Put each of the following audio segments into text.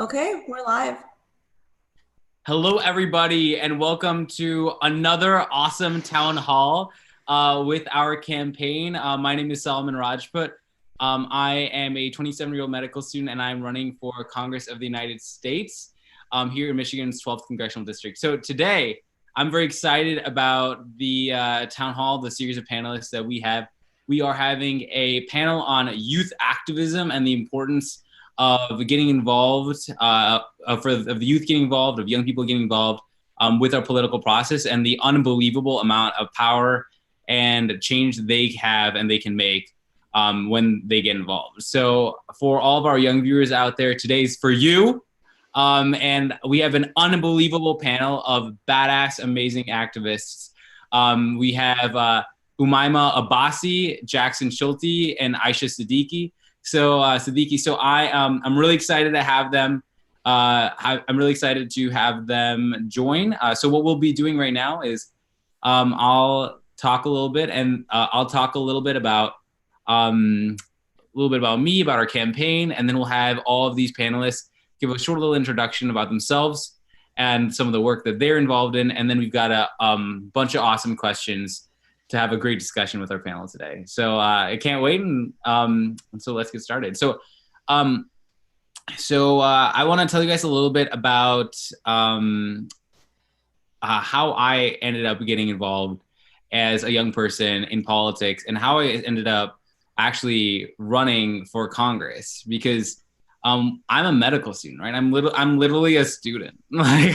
Okay, we're live. Hello, everybody, and welcome to another awesome town hall with our campaign. My name is Solomon Rajput. I am a 27-year-old medical student, and I'm running for Congress of the United States here in Michigan's 12th Congressional District. So today, I'm very excited about the town hall, the series of panelists that we have. We are having a panel on youth activism and the importance of getting involved, of the youth getting involved, of young people getting involved with our political process, and the unbelievable amount of power and change they have and they can make when they get involved. So for all of our young viewers out there, today's for you. And we have an unbelievable panel of badass, amazing activists. We have Umaima Abbasi, Jackson Schulte, and Aaeshah Siddiqui. Siddiqui, I'm really excited to have them. I'm really excited to have them join. So what we'll be doing right now is I'll talk a little bit, and I'll talk a little bit about me, about our campaign, and then we'll have all of these panelists give a short little introduction about themselves and some of the work that they're involved in, and then we've got a bunch of awesome questions to have a great discussion with our panel today. So I can't wait, and so let's get started. I want to tell you guys a little bit about how I ended up getting involved as a young person in politics and how I ended up actually running for Congress, because I'm a medical student, right? I'm literally a student. Like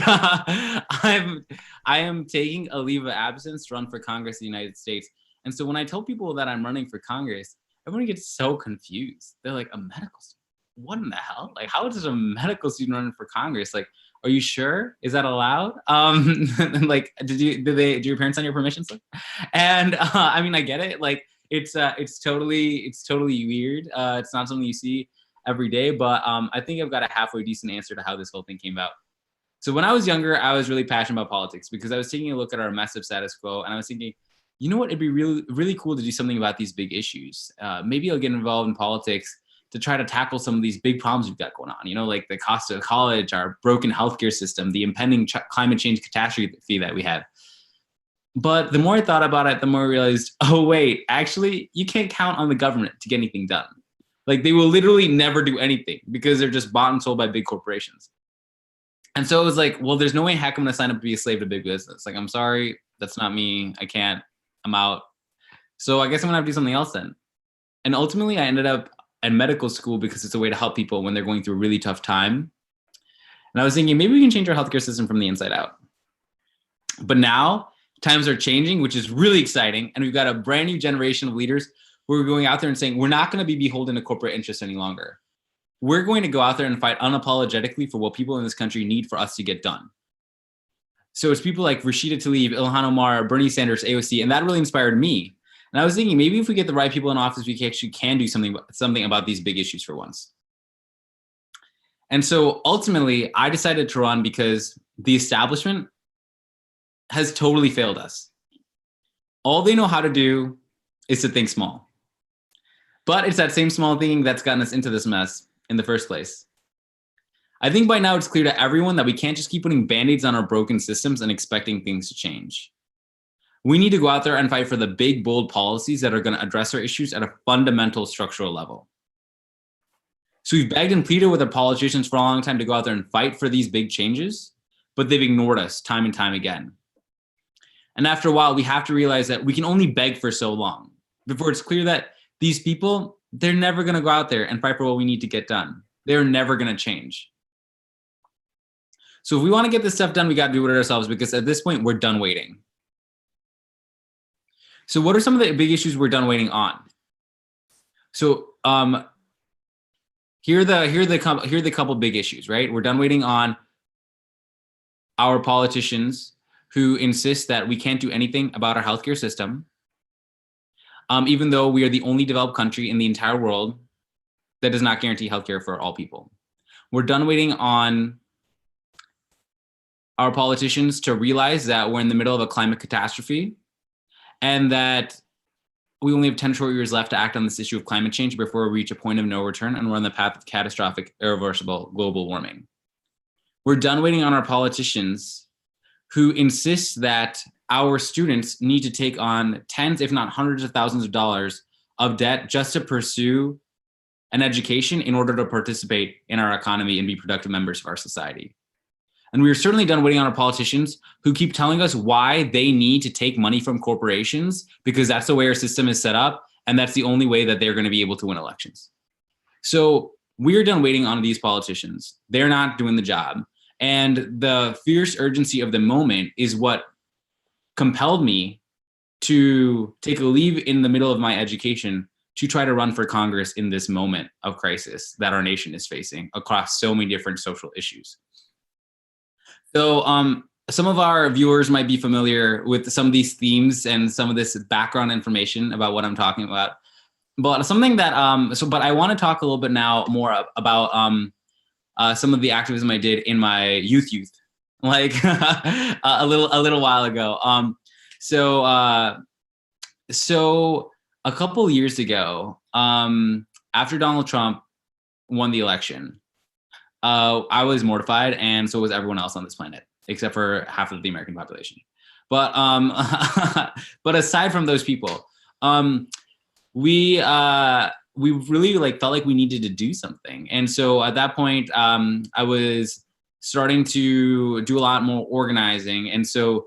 I am taking a leave of absence to run for Congress of the United States. And so when I tell people that I'm running for Congress, everyone gets so confused. They're like, a medical student? What in the hell? Like, how is a medical student running for Congress? Like, are you sure? Is that allowed? Like, do your parents sign your permission slip? And I mean, I get it. Like, it's totally weird. It's not something you see every day, but I think I've got a halfway decent answer to how this whole thing came about. So when I was younger, I was really passionate about politics because I was taking a look at our massive status quo, and I was thinking, you know what, it'd be really cool to do something about these big issues. Maybe I'll get involved in politics to try to tackle some of these big problems we've got going on, you know, like the cost of college, our broken healthcare system, the impending climate change catastrophe that we have. But the more I thought about it, the more I realized, oh, wait, actually, you can't count on the government to get anything done. Like, they will literally never do anything because they're just bought and sold by big corporations. And so it was like, well, there's no way heck I'm going to sign up to be a slave to big business. Like, I'm sorry, that's not me. I can't. I'm out. So I guess I'm going to have to do something else then. And ultimately, I ended up at medical school because it's a way to help people when they're going through a really tough time. And I was thinking, maybe we can change our healthcare system from the inside out. But now times are changing, which is really exciting. And we've got a brand new generation of leaders who are going out there and saying, we're not going to be beholden to corporate interests any longer. We're going to go out there and fight unapologetically for what people in this country need for us to get done. So it's people like Rashida Tlaib, Ilhan Omar, Bernie Sanders, AOC, and that really inspired me. And I was thinking, maybe if we get the right people in office, we actually can do something about these big issues for once. And so ultimately, I decided to run because the establishment has totally failed us. All they know how to do is to think small. But it's that same small thing that's gotten us into this mess in the first place. I think by now it's clear to everyone that we can't just keep putting band-aids on our broken systems and expecting things to change. We need to go out there and fight for the big, bold policies that are going to address our issues at a fundamental structural level. So we've begged and pleaded with our politicians for a long time to go out there and fight for these big changes, but they've ignored us time and time again. And after a while, we have to realize that we can only beg for so long before it's clear that these people, they're never going to go out there and fight for what we need to get done. They're never going to change. So if we want to get this stuff done, we got to do it ourselves, because at this point, we're done waiting. So what are some of the big issues we're done waiting on? So here are the couple big issues, right? We're done waiting on our politicians who insist that we can't do anything about our healthcare system, even though we are the only developed country in the entire world that does not guarantee healthcare for all people. We're done waiting on our politicians to realize that we're in the middle of a climate catastrophe and that we only have 10 short years left to act on this issue of climate change before we reach a point of no return and we're on the path of catastrophic, irreversible global warming. We're done waiting on our politicians who insist that our students need to take on tens, if not hundreds of thousands of dollars of debt just to pursue an education in order to participate in our economy and be productive members of our society. And we are certainly done waiting on our politicians who keep telling us why they need to take money from corporations because that's the way our system is set up and that's the only way that they're going to be able to win elections. So we're done waiting on these politicians. They're not doing the job. And the fierce urgency of the moment is what compelled me to take a leave in the middle of my education to try to run for Congress in this moment of crisis that our nation is facing across so many different social issues. So some of our viewers might be familiar with some of these themes and some of this background information about what I'm talking about. But something that, but I want to talk a little bit now more about some of the activism I did in my youth, like a little while ago. So a couple years ago, after Donald Trump won the election, I was mortified, and so was everyone else on this planet, except for half of the American population. But but aside from those people, we really felt like we needed to do something. And so at that point, I was starting to do a lot more organizing. And so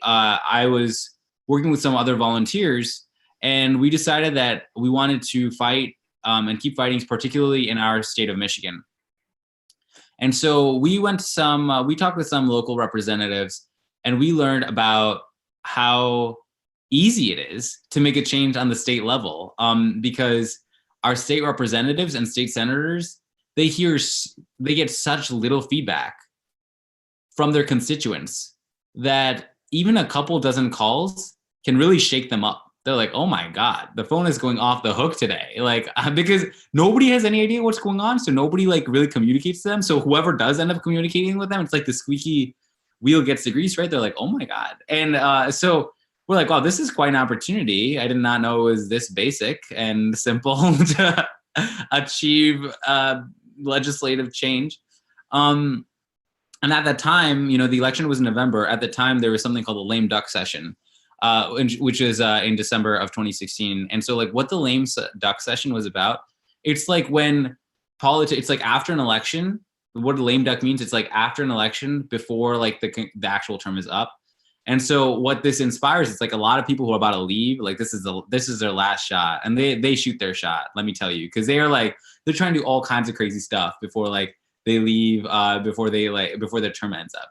I was working with some other volunteers, and we decided that we wanted to fight and keep fighting, particularly in our state of Michigan. And so we went to we talked with some local representatives, and we learned about how easy it is to make a change on the state level, because our state representatives and state senators, they get such little feedback from their constituents that even a couple dozen calls can really shake them up. They're like, oh my God, the phone is going off the hook today. Because nobody has any idea what's going on. So nobody really communicates to them. So whoever does end up communicating with them, it's like the squeaky wheel gets the grease, right? They're like, oh my God. And so we're like, wow, this is quite an opportunity. I did not know it was this basic and simple to achieve legislative change. And at that time, the election was in November. At the time, there was something called the lame duck session, which is in December of 2016. And so what the lame duck session was about, it's like when politics, it's like after an election, what a lame duck means, it's like after an election before the actual term is up. And so what this inspires, it's like a lot of people who are about to leave, this is their last shot, and they shoot their shot, let me tell you, because they are they're trying to do all kinds of crazy stuff before they leave, before their term ends up,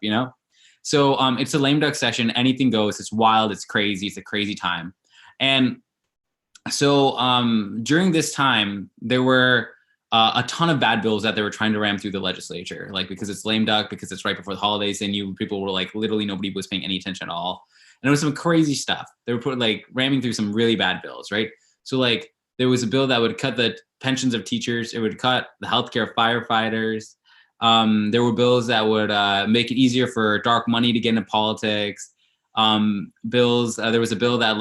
So it's a lame duck session. Anything goes. It's wild. It's crazy. It's a crazy time. And so during this time, there were a ton of bad bills that they were trying to ram through the legislature, because it's lame duck, because it's right before the holidays. They knew people were literally nobody was paying any attention at all. And it was some crazy stuff. They were ramming through some really bad bills, right? So there was a bill that would cut the pensions of teachers. It would cut the healthcare of firefighters. There were bills that would make it easier for dark money to get into politics. There was a bill that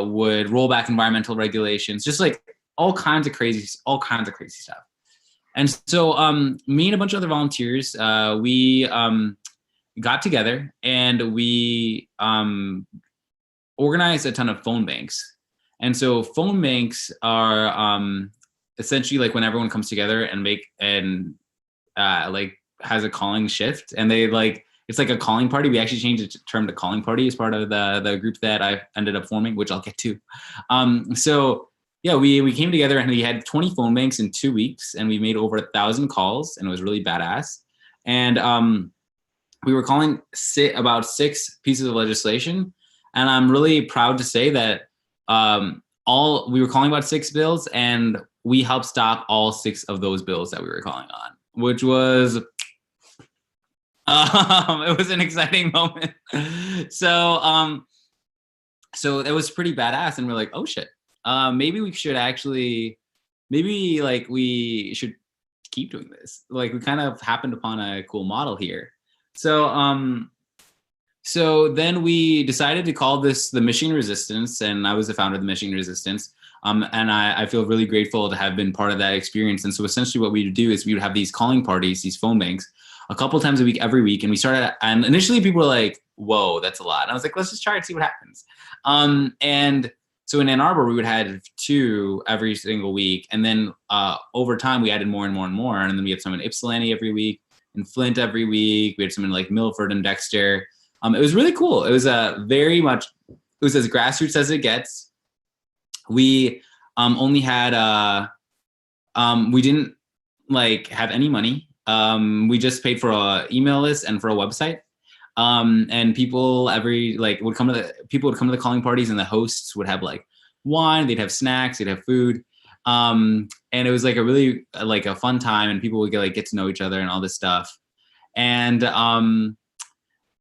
would roll back environmental regulations, just all kinds of crazy stuff. And so me and a bunch of other volunteers, we got together and we organized a ton of phone banks. And so phone banks are essentially when everyone comes together and has a calling shift, and they it's like a calling party. We actually changed the term to calling party as part of the group that I ended up forming, which I'll get to. So yeah, we came together and we had 20 phone banks in 2 weeks, and we made over 1,000 calls, and it was really badass. And we were calling about 6 pieces of legislation, and I'm really proud to say that we were calling about 6 bills, and we helped stop all 6 of those bills that we were calling on, which was it was an exciting moment. So it was pretty badass, and we're like, oh shit, maybe we should we should keep doing this. We kind of happened upon a cool model here. So then we decided to call this the Michigan Resistance, and I was the founder of the Michigan Resistance. And I feel really grateful to have been part of that experience. And so essentially what we would do is we would have these calling parties, these phone banks, a couple times a week, every week. And we started, and initially people were like, whoa, that's a lot. And I was like, let's just try it, see what happens. And so in Ann Arbor, we would have 2 every single week. And then over time, we added more and more and more. And then we had some in Ypsilanti every week, in Flint every week. We had some in like Milford and Dexter. It was really cool. It was very much, it was as grassroots as it gets. We only had, we didn't like have any money. We just paid for an email list and for a website. And people would come to the calling parties, and the hosts would have like wine, they'd have snacks, they'd have food. And it was like a really like a fun time, and people would get to know each other and all this stuff. And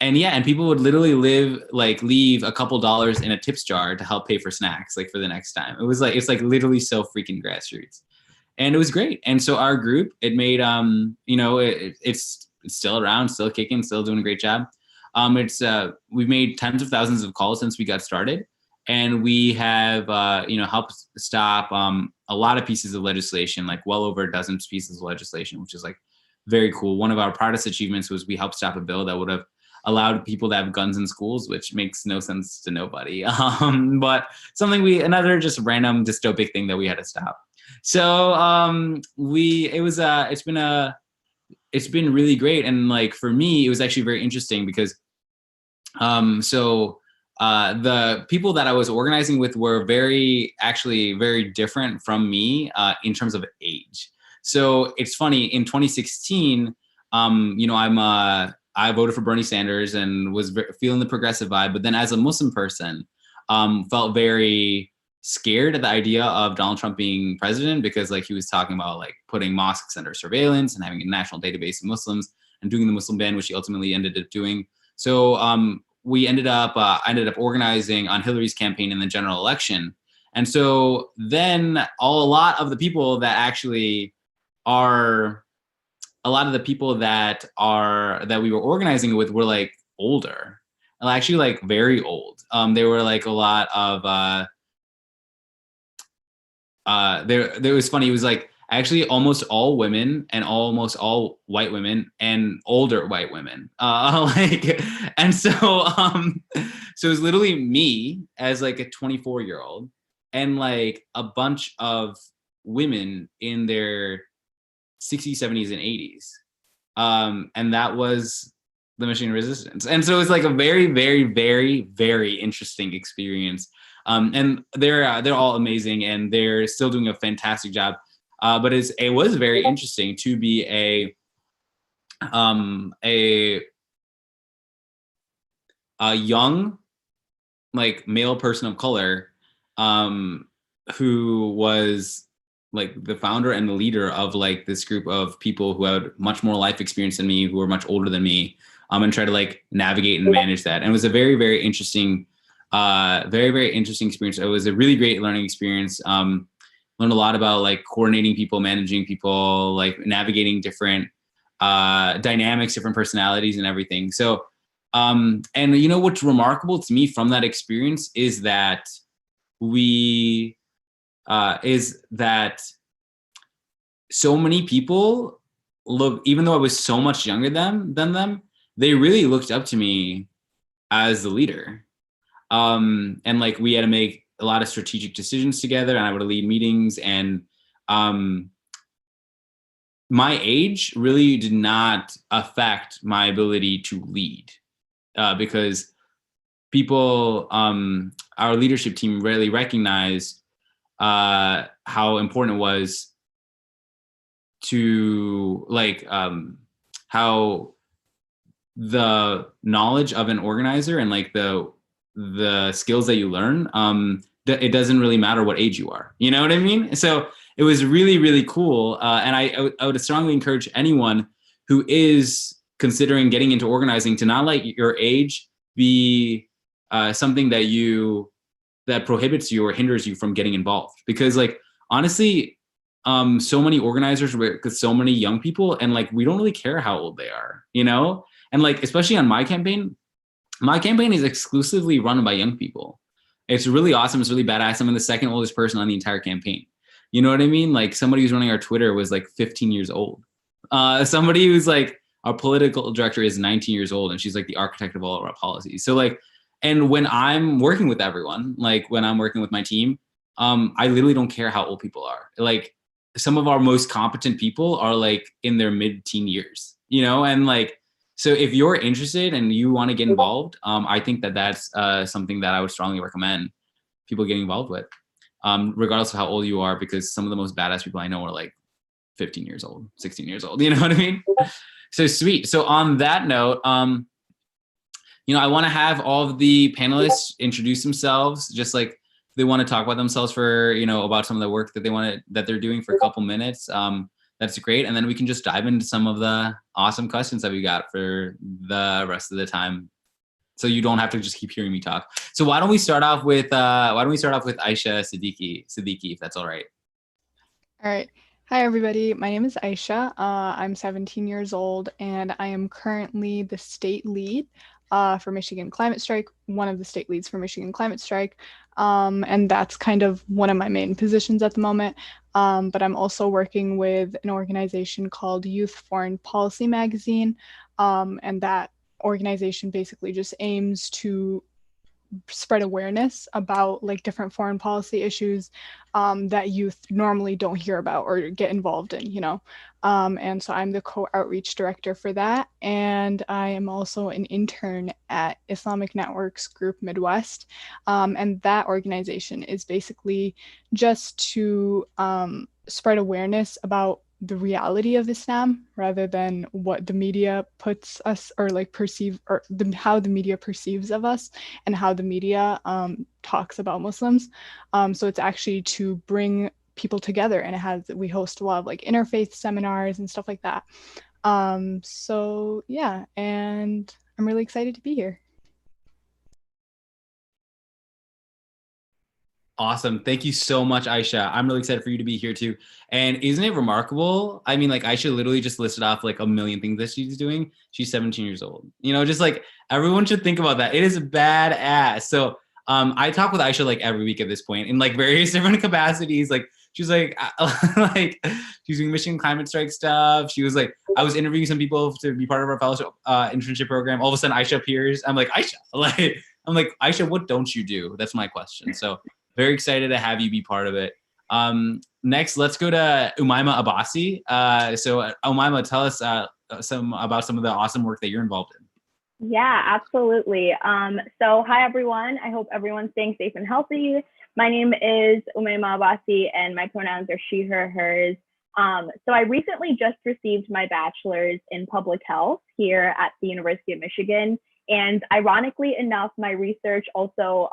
yeah, and people would literally leave a couple dollars in a tips jar to help pay for snacks, like for the next time. It's like literally so freaking grassroots. And it was great. And so our group, it made, it's still around, still kicking, still doing a great job. We've made tens of thousands of calls since we got started. And we have, helped stop a lot of pieces of legislation, like well over a dozen pieces of legislation, which is like very cool. One of our proudest achievements was we helped stop a bill that would have allowed people to have guns in schools, which makes no sense to nobody. But another just random dystopic thing that we had to stop. So it's been really great. And like, for me, it was actually very interesting because the people that I was organizing with were very different from me in terms of age. So it's funny, in 2016, I voted for Bernie Sanders and was feeling the progressive vibe. But then as a Muslim person, felt very scared at the idea of Donald Trump being president, because like he was talking about like putting mosques under surveillance and having a national database of Muslims and doing the Muslim ban, which he ultimately ended up doing. So I ended up organizing on Hillary's campaign in the general election. And so then a lot of the people that we were organizing with were like older, actually like very old. They were like a lot of, there was funny. It was like actually almost all women and almost all white women and older white women. And so, so it was literally me as like a 24-year-old and like a bunch of women in their 60s, 70s, and 80s. And that was the Machine Resistance. And so it's like a very, very, very, very interesting experience. And they're all amazing, and they're still doing a fantastic job. But it was very interesting to be a young, like, male person of color, who was like the founder and the leader of like this group of people who had much more life experience than me, who were much older than me, and try to like navigate and manage that. And it was a very, very interesting, very, very interesting experience. It was a really great learning experience. Learned a lot about like coordinating people, managing people, like navigating different dynamics, different personalities and everything. So, and you know, what's remarkable to me from that experience is that so many people even though I was so much younger than them, they really looked up to me as the leader. And like we had to make a lot of strategic decisions together, and I would lead meetings, and my age really did not affect my ability to lead, because people, our leadership team really recognized how important it was to like how the knowledge of an organizer and like the skills that you learn, it doesn't really matter what age you are. You know what I mean? So it was really, really cool. And I would strongly encourage anyone who is considering getting into organizing to not let your age be something that prohibits you or hinders you from getting involved. Because like, honestly, so many organizers with so many young people, and like, we don't really care how old they are, you know? And like, especially on my campaign is exclusively run by young people. It's really awesome. It's really badass. I'm the second oldest person on the entire campaign. You know what I mean? Like somebody who's running our Twitter was like 15 years old. Somebody who's like Our political director is 19 years old, and she's like the architect of all of our policies. So like, and when I'm working with everyone, like when I'm working with my team, I literally don't care how old people are. Like some of our most competent people are like in their mid-teen years, you know, and like, so if you're interested and you want to get involved, I think that that's something that I would strongly recommend people getting involved with, regardless of how old you are, because some of the most badass people I know are like 15 years old, 16 years old, you know what I mean? So sweet. So on that note, you know, I want to have all of the panelists introduce themselves, just like they want to talk about themselves for, you know, about some of the work that they're doing for a couple minutes. That's great. And then we can just dive into some of the awesome questions that we got for the rest of the time, so you don't have to just keep hearing me talk. So why don't we start off with Aaeshah Siddiqui, if that's all right. All right. Hi, everybody. My name is Aaeshah. I'm 17 years old, and I am currently the state lead for Michigan Climate Strike, one of the state leads for Michigan Climate Strike. And that's kind of one of my main positions at the moment. But I'm also working with an organization called Youth Foreign Policy Magazine. And that organization basically just aims to spread awareness about like different foreign policy issues that youth normally don't hear about or get involved in, you know. And so I'm the co-outreach director for that. And I am also an intern at Islamic Networks Group Midwest. And that organization is basically just to spread awareness about the reality of Islam rather than what the media puts us or like perceive, or how the media perceives of us and how the media talks about Muslims. So it's actually to bring people together, and we host a lot of like interfaith seminars and stuff like that. So yeah, and I'm really excited to be here. Awesome. Thank you so much, Aaeshah. I'm really excited for you to be here too. And isn't it remarkable? I mean, like Aaeshah literally just listed off like a million things that she's doing. She's 17 years old. You know, just like everyone should think about that. It is badass. So I talk with Aaeshah like every week at this point in like various different capacities. Like she's like, like she's doing Michigan Climate Strike stuff. She was like, I was interviewing some people to be part of our fellowship internship program. All of a sudden Aaeshah appears. I'm like, Aaeshah, Aaeshah, what don't you do? That's my question. So very excited to have you be part of it. Next, let's go to Umaima Abbasi. So Umaima, tell us some of the awesome work that you're involved in. Yeah, absolutely. So hi, everyone. I hope everyone's staying safe and healthy. My name is Umaima Abbasi, and my pronouns are she, her, hers. So I recently just received my bachelor's in public health here at the University of Michigan. And ironically enough, my research also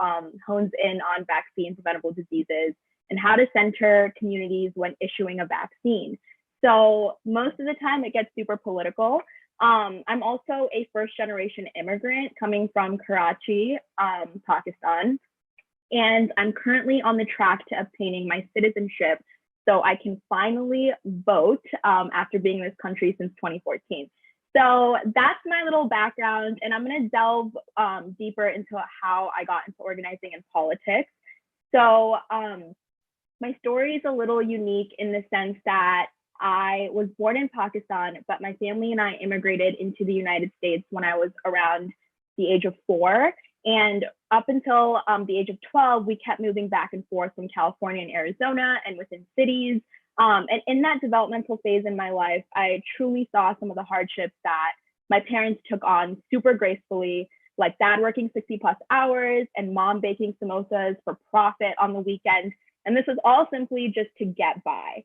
hones in on vaccine preventable diseases and how to center communities when issuing a vaccine. So most of the time it gets super political. I'm also a first generation immigrant coming from Karachi, Pakistan. And I'm currently on the track to obtaining my citizenship so I can finally vote after being in this country since 2014. So that's my little background, and I'm going to delve deeper into how I got into organizing and politics. So my story is a little unique in the sense that I was born in Pakistan, but my family and I immigrated into the United States when I was around the age of 4. And up until the age of 12, we kept moving back and forth from California and Arizona and within cities. And in that developmental phase in my life, I truly saw some of the hardships that my parents took on super gracefully, like dad working 60 plus hours and mom baking samosas for profit on the weekend. And this was all simply just to get by.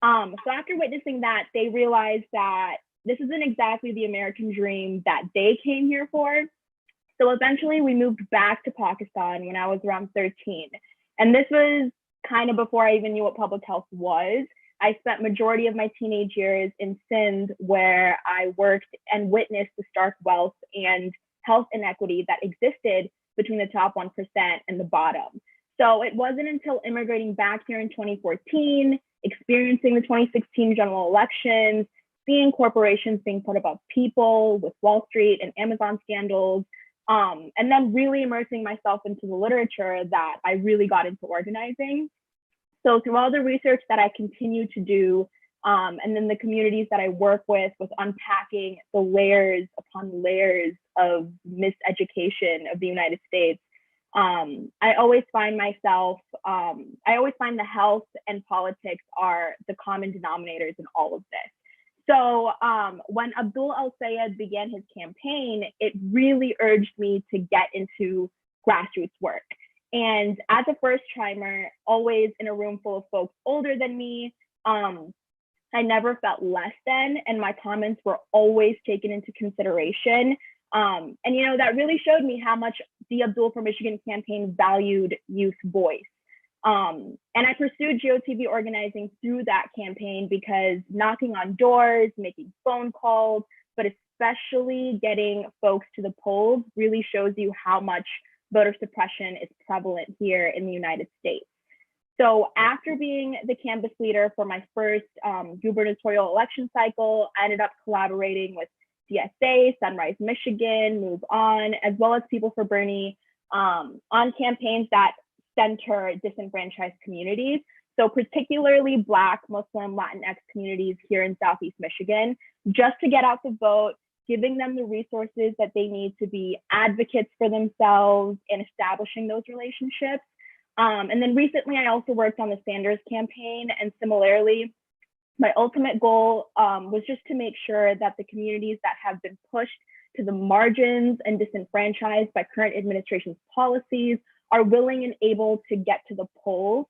So after witnessing that, they realized that this isn't exactly the American dream that they came here for. So eventually we moved back to Pakistan when I was around 13. And this was kind of before I even knew what public health was. I spent majority of my teenage years in Sindh, where I worked and witnessed the stark wealth and health inequity that existed between the top 1% and the bottom. So it wasn't until immigrating back here in 2014, experiencing the 2016 general elections, seeing corporations being put above people with Wall Street and Amazon scandals, and then really immersing myself into the literature that I really got into organizing. So through all the research that I continue to do, And then the communities that I work with unpacking the layers upon layers of miseducation of the United States. I always find the health and politics are the common denominators in all of this. So when Abdul El-Sayed began his campaign, it really urged me to get into grassroots work. And as a first timer, always in a room full of folks older than me, I never felt less than, and my comments were always taken into consideration. And, that really showed me how much the Abdul for Michigan campaign valued youth voice. And I pursued GOTV organizing through that campaign because knocking on doors, making phone calls, but especially getting folks to the polls really shows you how much voter suppression is prevalent here in the United States. So after being the canvas leader for my first gubernatorial election cycle, I ended up collaborating with DSA, Sunrise Michigan, Move On, as well as People for Bernie on campaigns that center disenfranchised communities. So particularly Black, Muslim, Latinx communities here in Southeast Michigan, just to get out the vote, giving them the resources that they need to be advocates for themselves and establishing those relationships. And then recently, I also worked on the Sanders campaign, and similarly, my ultimate goal was just to make sure that the communities that have been pushed to the margins and disenfranchised by current administration's policies are willing and able to get to the polls.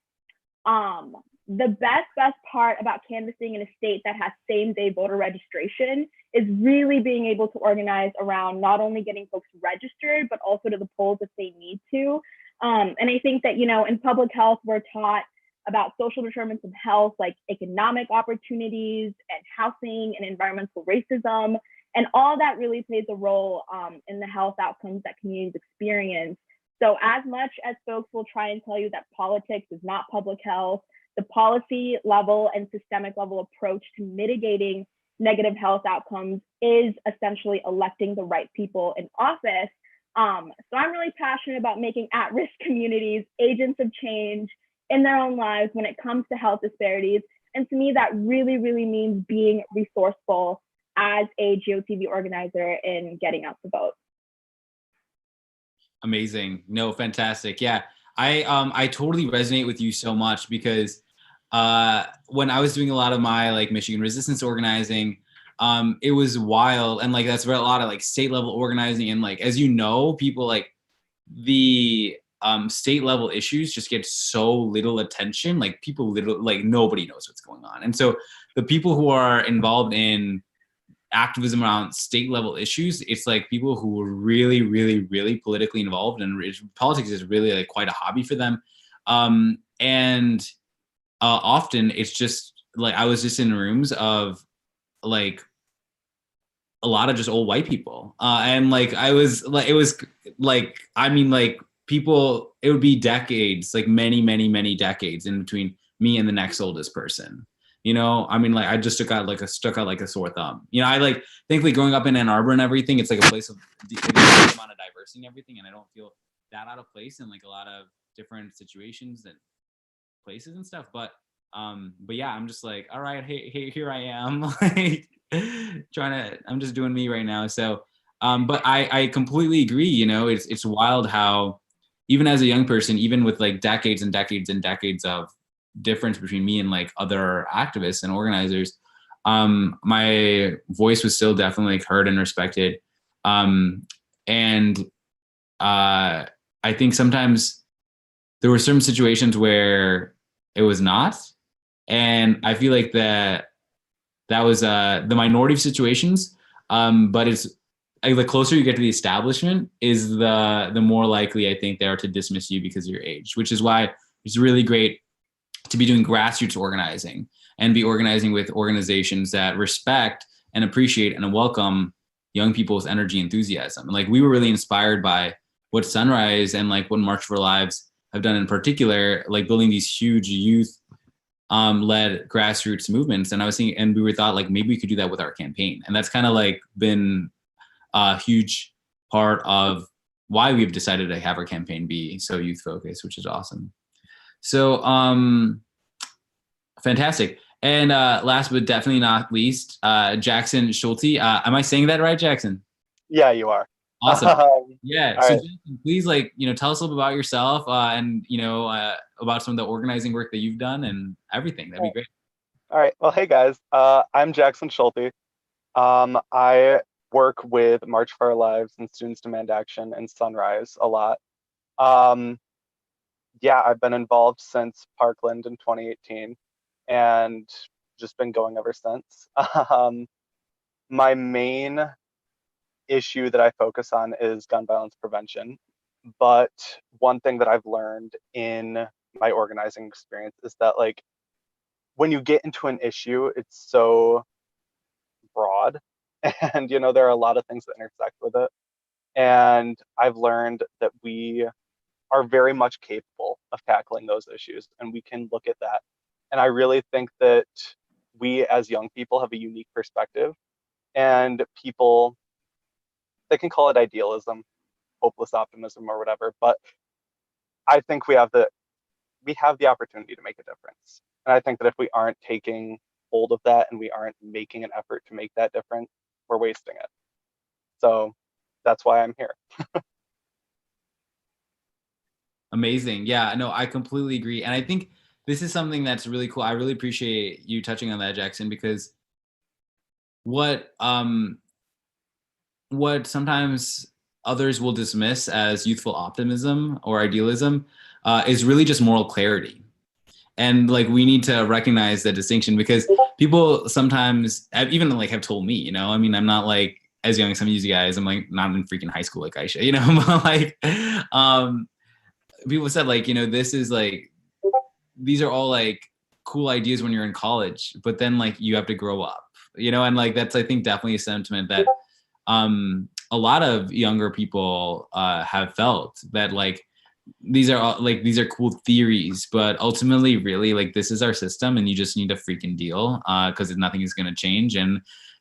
The best part about canvassing in a state that has same-day voter registration is really being able to organize around not only getting folks registered, but also to the polls if they need to. And I think that, in public health, we're taught about social determinants of health, like economic opportunities and housing and environmental racism. And all that really plays a role in the health outcomes that communities experience. So as much as folks will try and tell you that politics is not public health, the policy level and systemic level approach to mitigating negative health outcomes is essentially electing the right people in office. So I'm really passionate about making at-risk communities agents of change in their own lives when it comes to health disparities. And to me, that really, really means being resourceful as a GOTV organizer in getting out the vote. Amazing. No, fantastic. Yeah, I totally resonate with you so much because when I was doing a lot of my Michigan resistance organizing, it was wild. And that's where a lot of state level organizing and as people the state level issues just get so little attention. People nobody knows what's going on. And so the people who are involved in activism around state level issues, it's people who are really, really, really politically involved, and politics is really quite a hobby for them. And often it's just I was just in rooms of a lot of just old white people. And I was it was people, it would be decades, many, many, many decades in between me and the next oldest person. I just stuck out like a sore thumb. Thankfully growing up in Ann Arbor and everything, it's a place of a amount of diversity and everything. And I don't feel that out of place in a lot of different situations and places and stuff. But yeah, I'm just all right, hey, here I am, I'm just doing me right now. So, but I completely agree. It's wild how even as a young person, even with decades and decades and decades of difference between me and other activists and organizers, my voice was still definitely heard and respected. And I think sometimes there were certain situations where it was not. And I feel that was the minority of situations. But it's the closer you get to the establishment is the more likely I think they are to dismiss you because of your age, which is why it's really great to be doing grassroots organizing and be organizing with organizations that respect and appreciate and welcome young people with energy and enthusiasm. And we were really inspired by what Sunrise and what March for Lives have done in particular, building these huge youth led grassroots movements. And I was thinking, and we were thought maybe we could do that with our campaign. And that's kind of been a huge part of why we've decided to have our campaign be so youth focused, which is awesome. So fantastic. And last but definitely not least, Jackson Schulte. Am I saying that right, Jackson? Yeah, you are. Awesome. Yeah. So right. Jackson, please, tell us a little bit about yourself and, about some of the organizing work that you've done and everything. That'd be great. All right. Well, hey guys, I'm Jackson Schulte. I work with March for Our Lives and Students Demand Action and Sunrise a lot. Yeah, I've been involved since Parkland in 2018 and just been going ever since. My main issue that I focus on is gun violence prevention. But one thing that I've learned in my organizing experience is that, like, when you get into an issue, it's so broad. And, there are a lot of things that intersect with it. And I've learned that we are very much capable of tackling those issues, and we can look at that. And I really think that we as young people have a unique perspective, and people, they can call it idealism, hopeless optimism, or whatever, but I think we have the opportunity to make a difference. And I think that if we aren't taking hold of that and we aren't making an effort to make that difference, we're wasting it. So that's why I'm here. Amazing. Yeah, no, I completely agree. And I think this is something that's really cool. I really appreciate you touching on that, Jackson, because what sometimes others will dismiss as youthful optimism or idealism is really just moral clarity. And like, we need to recognize the distinction, because people sometimes even have told me, I mean, I'm not like as young as some of these guys. I'm like not in freaking high school like Aaeshah, but like, people said this is like, these are all like cool ideas when you're in college, but then like you have to grow up, and like, that's, I think, definitely a sentiment that a lot of younger people have felt, that like, these are cool theories, but ultimately really like, this is our system and you just need to freaking deal, because nothing is going to change. And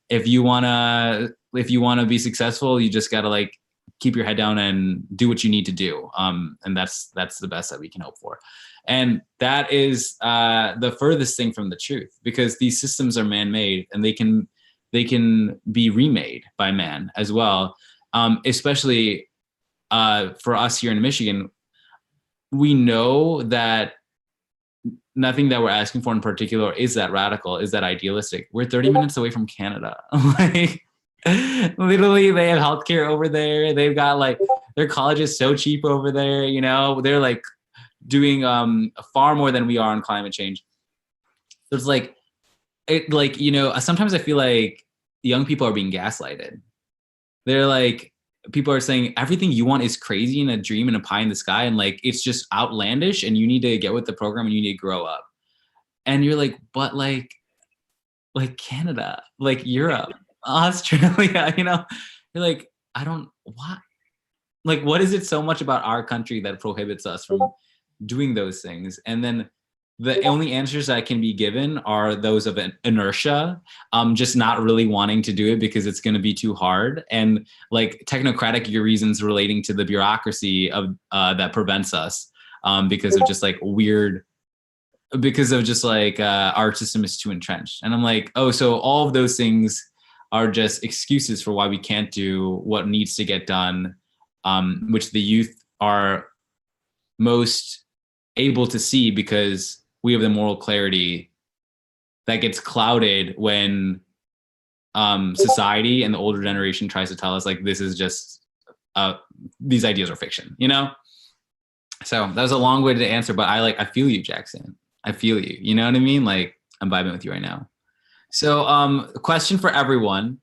if you want to be successful, you just got to like keep your head down and do what you need to do. And that's the best that we can hope for. And that is the furthest thing from the truth, because these systems are man-made and they can be remade by man as well. Especially for us here in Michigan, we know that nothing that we're asking for in particular is that radical, is that idealistic. We're 30 minutes away from Canada. Like, literally, they have healthcare over there. They've got like, their college is so cheap over there. They're like doing far more than we are on climate change. So it's like, sometimes I feel like young people are being gaslighted. They're like, people are saying everything you want is crazy and a dream and a pie in the sky, and like, it's just outlandish and you need to get with the program and you need to grow up. And you're like, but like Canada, like Europe, Australia, you're like, I don't, what is it so much about our country that prohibits us from doing those things? And then the only answers that can be given are those of an inertia, just not really wanting to do it because it's going to be too hard, and like technocratic reasons relating to the bureaucracy of that prevents us, because of just like our system is too entrenched. And I'm like, oh, so all of those things are just excuses for why we can't do what needs to get done, which the youth are most able to see, because we have the moral clarity that gets clouded when society and the older generation tries to tell us like, this is just these ideas are fiction, So that was a long way to answer, but I feel you, Jackson. I feel you. You know what I mean? Like, I'm vibing with you right now. So question for everyone: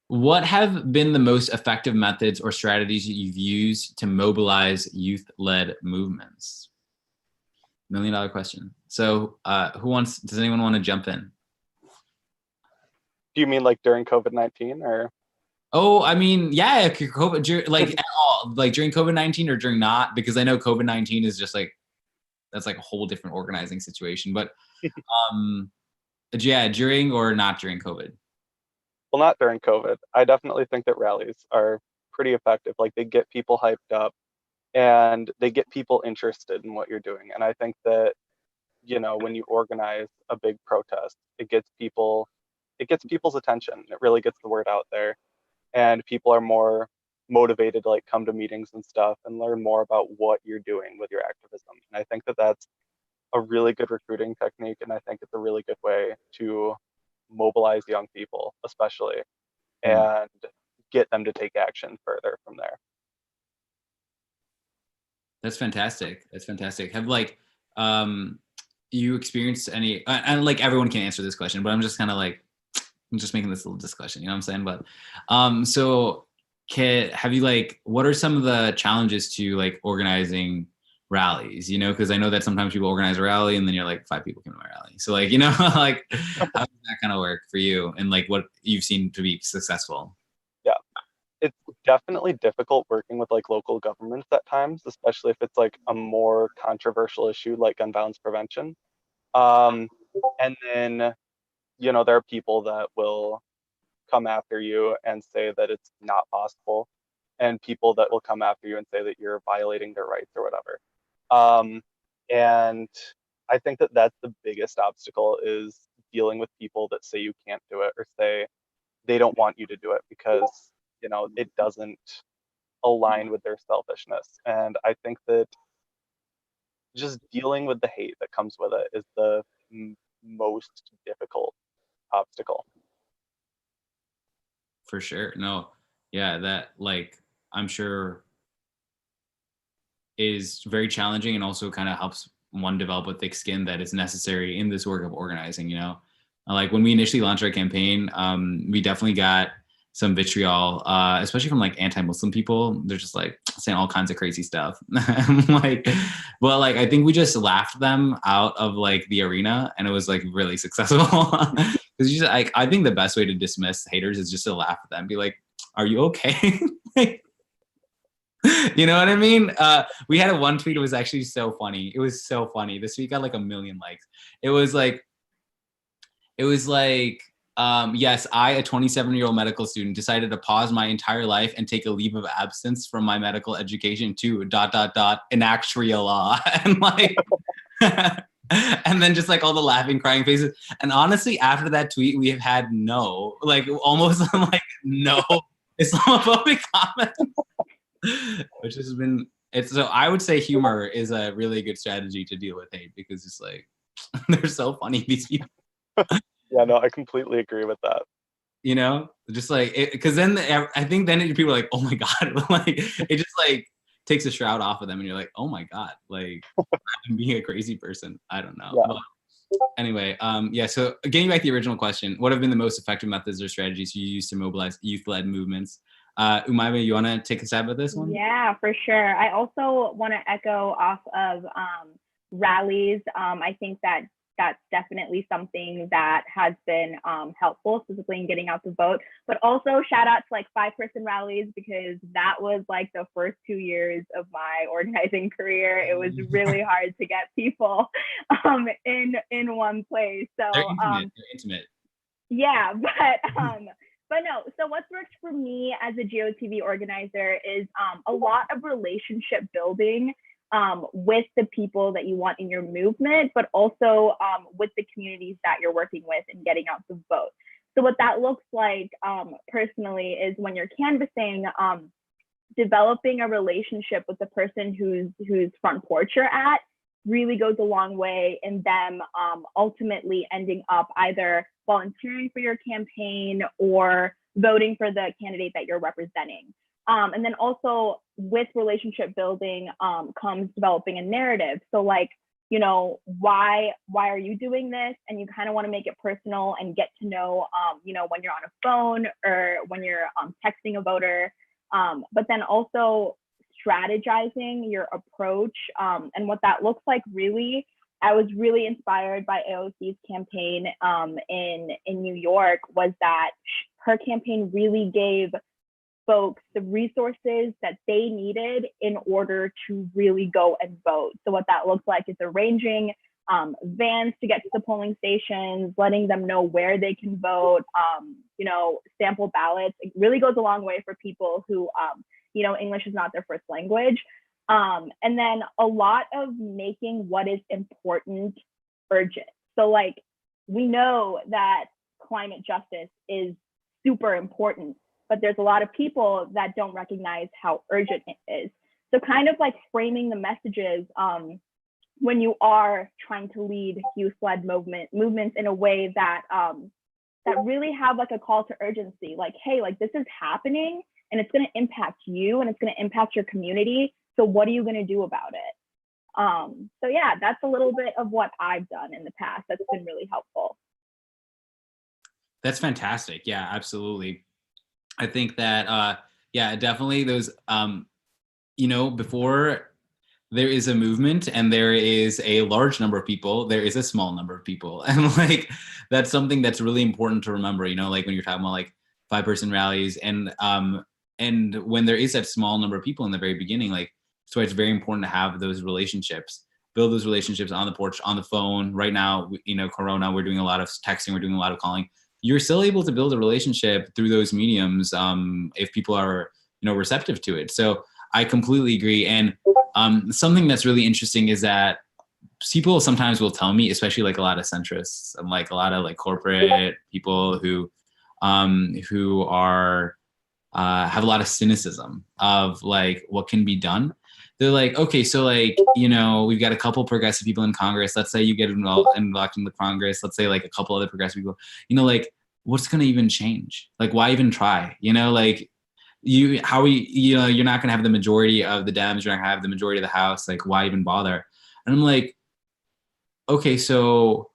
what have been the most effective methods or strategies you've used to mobilize youth-led movements? $1 million question. So does anyone want to jump in? Do you mean like during COVID-19 or? Oh, I mean, yeah, COVID, like at all, like during COVID-19 or during not, because I know COVID-19 is just like, that's like a whole different organizing situation. But yeah, during or not during COVID? Well, not during COVID. I definitely think that rallies are pretty effective. Like, they get people hyped up and they get people interested in what you're doing. And I think that when you organize a big protest, it gets people's attention. It really gets the word out there, and people are more motivated to like come to meetings and stuff and learn more about what you're doing with your activism. And I think that that's a really good recruiting technique, and I think it's a really good way to mobilize young people, especially, Hmm. and get them to take action further from there. That's fantastic. That's fantastic. Have like you experienced any and like everyone can answer this question, but I'm just kind of like I'm just making this little discussion, you know what I'm saying? But so have you like what are some of the challenges to like organizing rallies, you know, because I know that sometimes people organize a rally and then you're like 5 people came to my rally. So like, you know, like how does that kind of work for you and like what you've seen to be successful? Yeah, it's definitely difficult working with like local governments at times, especially if it's like a more controversial issue like gun violence prevention. Um, and then, there are people that will come after you and say that it's not possible, and people that will come after you and say that you're violating their rights or whatever. Um, and I think that that's the biggest obstacle is dealing with people that say you can't do it or say they don't want you to do it because, it doesn't align with their selfishness. And I think that just dealing with the hate that comes with it is the most difficult obstacle. For sure. No, yeah, that like I'm sure is very challenging and also kind of helps one develop a thick skin that is necessary in this work of organizing, you know. Like when we initially launched our campaign, we definitely got some vitriol, especially from like anti-Muslim people. They're just like saying all kinds of crazy stuff. Like, but like I think we just laughed them out of like the arena, and it was like really successful. Because you just like I think the best way to dismiss haters is just to laugh at them, be like, "Are you okay?" Like, you know what I mean? We had a one tweet. It was actually so funny. It was so funny. This week got like 1 million likes. It was like, yes, I, a 27-year-old medical student, decided to pause my entire life and take a leave of absence from my medical education to ... enact Sharia law. And like, and then just like all the laughing, crying faces. And honestly, after that tweet, we have had almost like no Islamophobic comments. Which has been so I would say humor is a really good strategy to deal with hate because it's like they're so funny, these people, Yeah, no, I completely agree with that. you know, just like because then I think then people are like, oh my god, like it just like takes a shroud off of them and you're like, oh my god, like I'm being a crazy person. I don't know. Yeah. But anyway, yeah, so getting back to the original question, what have been the most effective methods or strategies you use to mobilize youth-led movements? Umaima, you want to take a stab at this one? Yeah, for sure. I also want to echo off of rallies. I think that that's definitely something that has been helpful, specifically in getting out the vote. But also shout out to like 5-person rallies, because that was like the first 2 years of my organizing career. It was really hard to get people in one place. So They're intimate. They're intimate. yeah, but no. So what's worked for me as a GOTV organizer is a lot of relationship building with the people that you want in your movement, but also with the communities that you're working with and getting out the vote. So what that looks like personally is when you're canvassing, developing a relationship with the person whose front porch you're at really goes a long way in them ultimately ending up either volunteering for your campaign or voting for the candidate that you're representing. And then also with relationship building comes developing a narrative. So like, why are you doing this? And you kind of want to make it personal and get to know, when you're on a phone or when you're texting a voter, but then also strategizing your approach and what that looks like. Really, I was really inspired by AOC's campaign in New York. Was that her campaign really gave folks the resources that they needed in order to really go and vote. So what that looks like is arranging vans to get to the polling stations, letting them know where they can vote, sample ballots. It really goes a long way for people who, English is not their first language. And then a lot of making what is important urgent. So like, we know that climate justice is super important, but there's a lot of people that don't recognize how urgent it is. So kind of like framing the messages when you are trying to lead youth-led movements in a way that that really have like a call to urgency, like, hey, like this is happening and it's going to impact you and it's going to impact your community. So what are you going to do about it? So yeah, that's a little bit of what I've done in the past. That's been really helpful. That's fantastic. Yeah, absolutely. I think that, yeah, definitely those, before there is a movement and there is a large number of people, there is a small number of people. And like, that's something that's really important to remember, like when you're talking about like 5-person rallies and when there is that small number of people in the very beginning, like, so it's very important to have those relationships, build those relationships on the porch, on the phone. Right now, Corona, we're doing a lot of texting, we're doing a lot of calling. You're still able to build a relationship through those mediums if people are, receptive to it. So I completely agree. And something that's really interesting is that people sometimes will tell me, especially like a lot of centrists and like a lot of like corporate people who are have a lot of cynicism of like what can be done. They're like, okay, so like, we've got a couple progressive people in Congress. Let's say you get involved in the Congress. Let's say like a couple other progressive people, like what's going to even change? Like, why even try? Like you're not going to have the majority of the Dems. You're not going to have the majority of the House. Like, why even bother? And I'm like, okay, so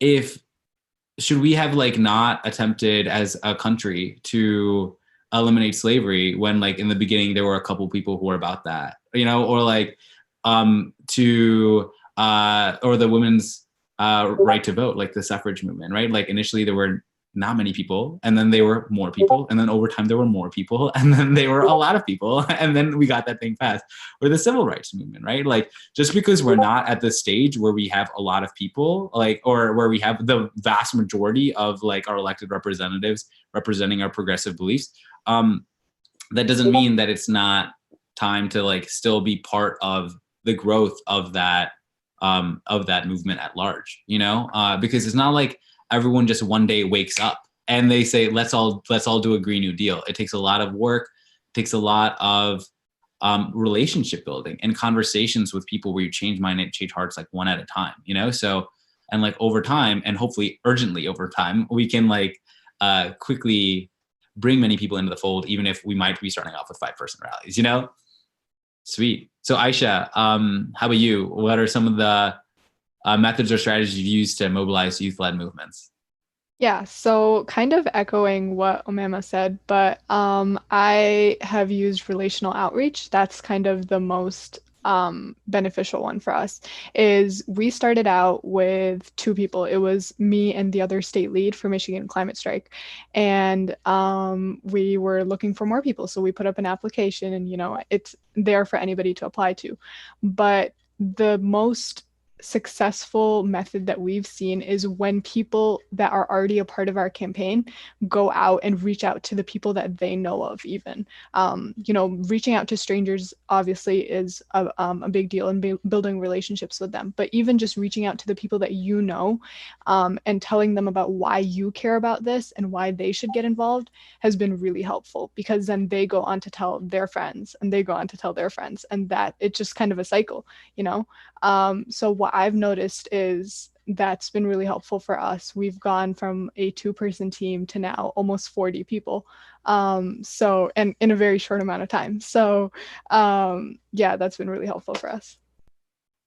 should we have like not attempted as a country to eliminate slavery when like in the beginning there were a couple people who were about that, or like or the women's right to vote, like the suffrage movement, right? Like initially there were not many people, and then there were more people, and then over time there were more people, and then there were a lot of people, and then we got that thing passed. Or the civil rights movement, right? Like just because we're not at the stage where we have a lot of people, like, or where we have the vast majority of like our elected representatives representing our progressive beliefs, that doesn't mean that it's not time to like still be part of the growth of that movement at large, because it's not like everyone just one day wakes up and they say, let's all do a Green New Deal. It takes a lot of work, takes a lot of relationship building and conversations with people where you change mind and change hearts like one at a time, so, and like over time, and hopefully urgently over time, we can like quickly bring many people into the fold, even if we might be starting off with 5-person rallies, Sweet. So Aaeshah, how about you? What are some of the methods or strategies you've used to mobilize youth-led movements? Yeah, so kind of echoing what Umaima said, but I have used relational outreach. That's kind of the most beneficial one for us. Is we started out with 2 people. It was me and the other state lead for Michigan Climate Strike, and we were looking for more people. So we put up an application, and it's there for anybody to apply to. But the most successful method that we've seen is when people that are already a part of our campaign go out and reach out to the people that they know of. Even reaching out to strangers obviously is a big deal, and building relationships with them, but even just reaching out to the people that and telling them about why you care about this and why they should get involved has been really helpful, because then they go on to tell their friends, and they go on to tell their friends, and that it's just kind of a cycle. So what I've noticed is that's been really helpful for us. We've gone from a 2-person team to now almost 40 people. So, and in a very short amount of time. So, yeah, that's been really helpful for us.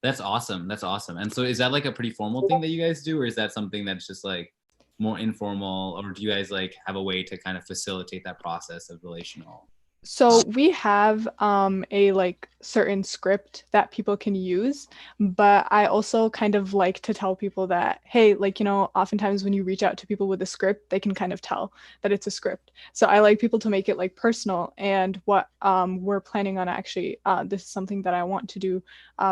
That's awesome. And so is that like a pretty formal thing that you guys do, or is that something that's just like more informal, or do you guys like have a way to kind of facilitate that process of relational? So we have a like certain script that people can use, but I also kind of like to tell people that, hey, like, oftentimes when you reach out to people with a script, they can kind of tell that it's a script. So I like people to make it like personal. And what we're planning on actually, this is something that I want to do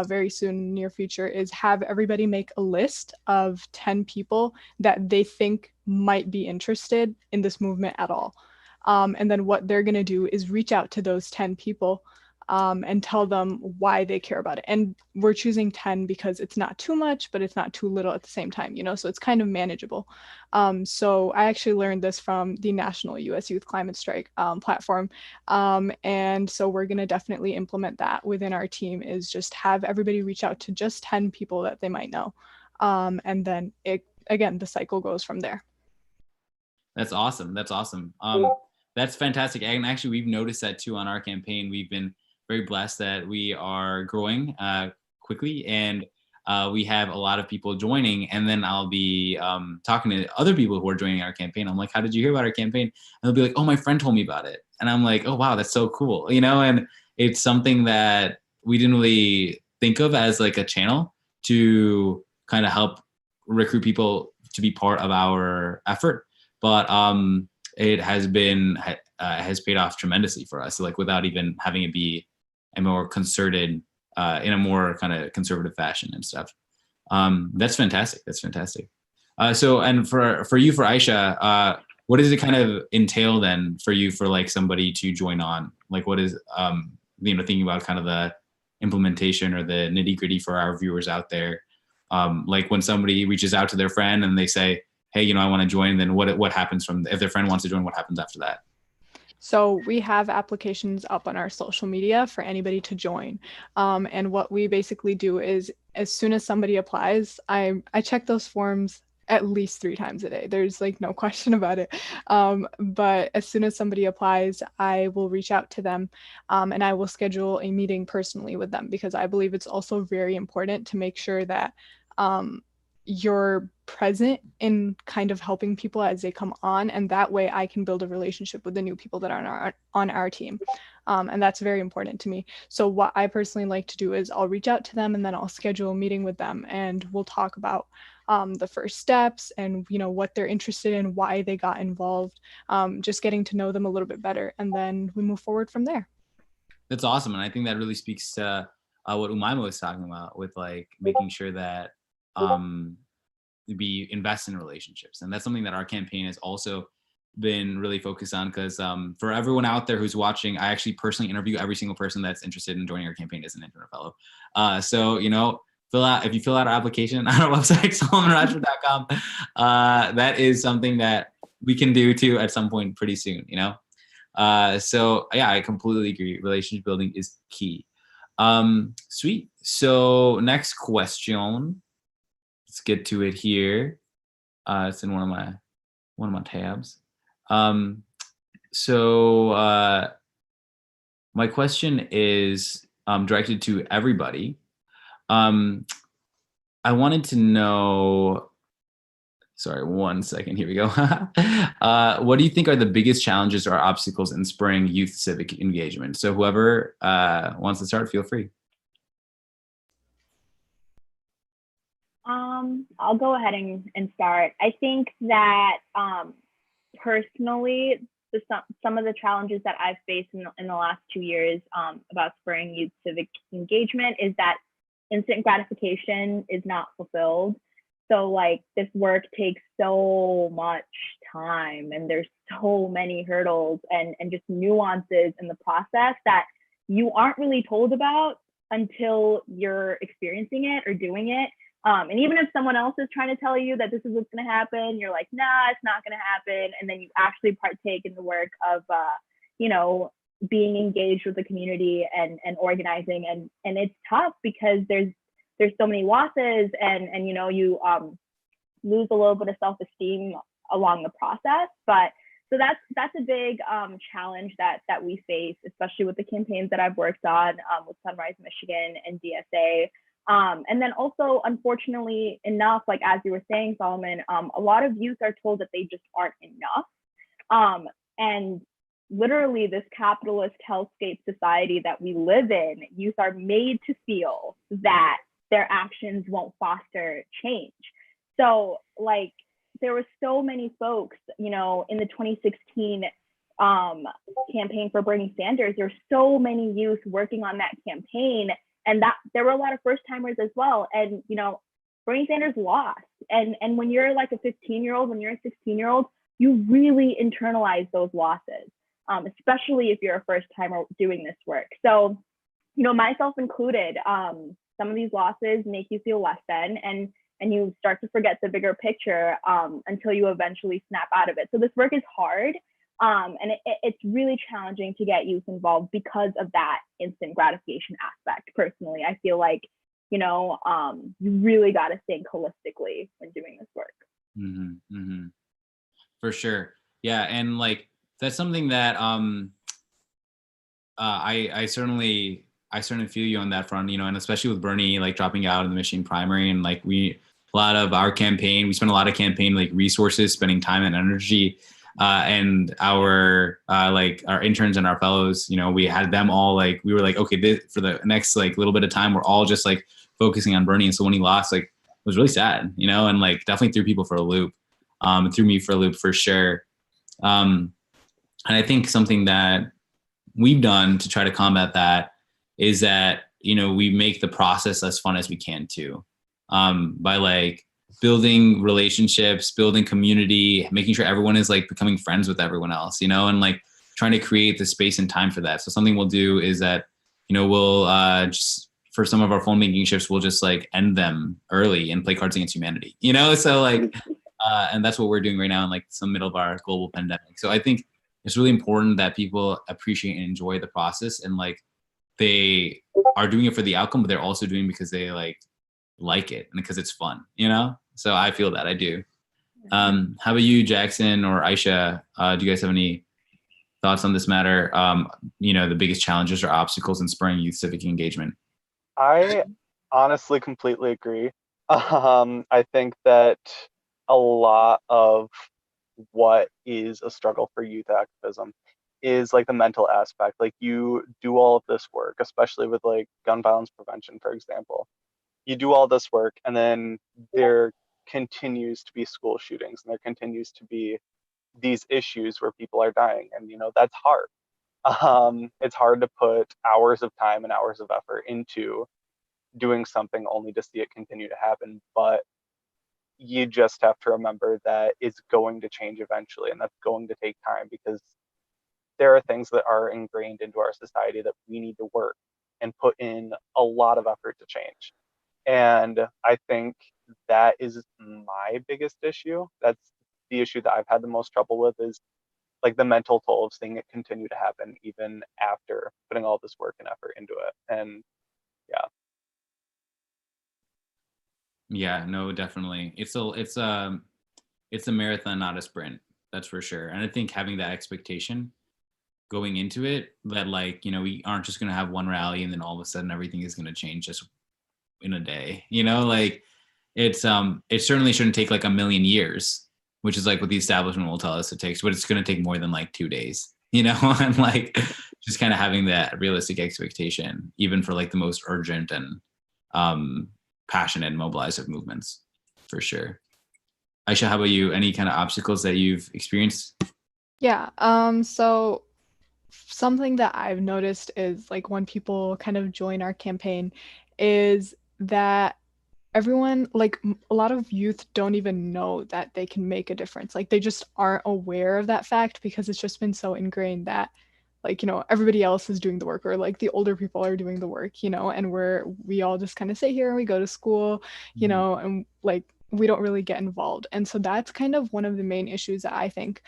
very soon, near future, is have everybody make a list of 10 people that they think might be interested in this movement at all. And then what they're going to do is reach out to those 10 people and tell them why they care about it. And we're choosing 10 because it's not too much, but it's not too little at the same time, so it's kind of manageable. So I actually learned this from the National US Youth Climate Strike platform. And so we're going to definitely implement that within our team, is just have everybody reach out to just 10 people that they might know. And then again, the cycle goes from there. That's awesome. That's awesome. That's fantastic. And actually, we've noticed that too on our campaign. We've been very blessed that we are growing quickly, and we have a lot of people joining. And then I'll be talking to other people who are joining our campaign. I'm like, how did you hear about our campaign? And they'll be like, oh, my friend told me about it. And I'm like, oh, wow, that's so cool. And it's something that we didn't really think of as like a channel to kind of help recruit people to be part of our effort. But it has paid off tremendously for us. So like without even having it be a more concerted, in a more kind of conservative fashion and stuff. That's fantastic. That's fantastic. So, and for you, for Aaeshah, what does it kind of entail then for you, for like somebody to join on? Like what is, thinking about kind of the implementation or the nitty gritty for our viewers out there. Like when somebody reaches out to their friend and they say, hey, I want to join, then what happens if their friend wants to join, what happens after that? So we have applications up on our social media for anybody to join. And what we basically do is, as soon as somebody applies, I check those forms at least 3 times a day. There's like no question about it. But as soon as somebody applies, I will reach out to them, and I will schedule a meeting personally with them, because I believe it's also very important to make sure that you're present in kind of helping people as they come on, and that way I can build a relationship with the new people that are on our team. And that's very important to me. So what I personally like to do is I'll reach out to them, and then I'll schedule a meeting with them, and we'll talk about the first steps and what they're interested in, why they got involved, just getting to know them a little bit better, and then we move forward from there. That's awesome. And I think that really speaks to what Umaima was talking about, with like making sure that we invest in relationships. And that's something that our campaign has also been really focused on, because for everyone out there who's watching, I actually personally interview every single person that's interested in joining our campaign as an intern or fellow. So if you fill out our application on our website, solomonrajput.com, that is something that we can do too at some point pretty soon. So yeah, I completely agree. Relationship building is key. Sweet. So next question. Let's get to it here. It's in one of my tabs. So my question is directed to everybody. I wanted to know. Sorry, 1 second. Here we go. What do you think are the biggest challenges or obstacles in spurring youth civic engagement? So whoever wants to start, feel free. I'll go ahead and start. I think that personally, some of the challenges that I've faced in the last 2 years about spurring youth civic engagement is that instant gratification is not fulfilled. So like this work takes so much time, and there's so many hurdles and just nuances in the process that you aren't really told about until you're experiencing it or doing it. And even if someone else is trying to tell you that this is what's going to happen, you're like, nah, it's not going to happen. And then you actually partake in the work of, being engaged with the community and organizing. And it's tough because there's so many losses, and you lose a little bit of self-esteem along the process. But so that's a big challenge that we face, especially with the campaigns that I've worked on with Sunrise Michigan and DSA. And then also, unfortunately enough, like as you were saying, Solomon, a lot of youth are told that they just aren't enough. And literally this capitalist hellscape society that we live in, youth are made to feel that their actions won't foster change. So like there were so many folks, in the 2016 campaign for Bernie Sanders, there were so many youth working on that campaign. And that there were a lot of first timers as well. And, Bernie Sanders lost. And when you're like a 15-year-old, when you're a 16-year-old, you really internalize those losses, especially if you're a first timer doing this work. So myself included, some of these losses make you feel less than, and you start to forget the bigger picture until you eventually snap out of it. So this work is hard, and it's really challenging to get youth involved because of that instant gratification aspect. Personally, I feel like, you really got to think holistically when doing this work. Mm-hmm, mm-hmm. For sure. Yeah. And like, that's something that I certainly feel you on that front, and especially with Bernie like dropping out of the Michigan primary, and like a lot of our campaign, we spent a lot of campaign like resources, spending time and energy, and our our interns and our fellows, we had them all like, we were like, okay, for the next like little bit of time, we're all just like focusing on Bernie. And so when he lost, like, it was really sad, and like definitely threw people for a loop, and threw me for a loop for sure. And I think something that we've done to try to combat that is that, we make the process as fun as we can too, by like building relationships, building community, making sure everyone is like becoming friends with everyone else, and like trying to create the space and time for that. So something we'll do is that, we'll just, for some of our phone banking shifts, we'll just like end them early and play Cards Against Humanity, so like, and that's what we're doing right now in like some middle of our global pandemic. So I think it's really important that people appreciate and enjoy the process, and like they are doing it for the outcome, but they're also doing it because they like it and because it's fun, So I feel that, I do. How about you, Jackson or Aaeshah? Do you guys have any thoughts on this matter? The biggest challenges or obstacles in spurring youth civic engagement? I honestly completely agree. I think that a lot of what is a struggle for youth activism is like the mental aspect. Like, you do all of this work, especially with like gun violence prevention, for example. You do all this work, and then there continues to be school shootings, and there continues to be these issues where people are dying, and that's hard. It's hard to put hours of time and hours of effort into doing something only to see it continue to happen. But you just have to remember that it's going to change eventually, and that's going to take time, because there are things that are ingrained into our society that we need to work and put in a lot of effort to change. And I think that is my biggest issue. That's the issue that I've had the most trouble with, is like the mental toll of seeing it continue to happen even after putting all this work and effort into it. And yeah. Yeah, no, definitely. It's a marathon, not a sprint. That's for sure. And I think having that expectation going into it, that like, we aren't just going to have one rally and then all of a sudden everything is going to change just in a day, like it certainly shouldn't take like a million years, which is like what the establishment will tell us it takes, but it's going to take more than like 2 days, and like just kind of having that realistic expectation, even for like the most urgent and passionate and mobilizative movements, for sure. Aaeshah, how about you? Any kind of obstacles that you've experienced? Yeah. So something that I've noticed is like when people kind of join our campaign is that everyone, like a lot of youth don't even know that they can make a difference. Like they just aren't aware of that fact because it's just been so ingrained that like, everybody else is doing the work, or like the older people are doing the work, and we all just kind of sit here and we go to school, and like we don't really get involved. And so that's kind of one of the main issues that I think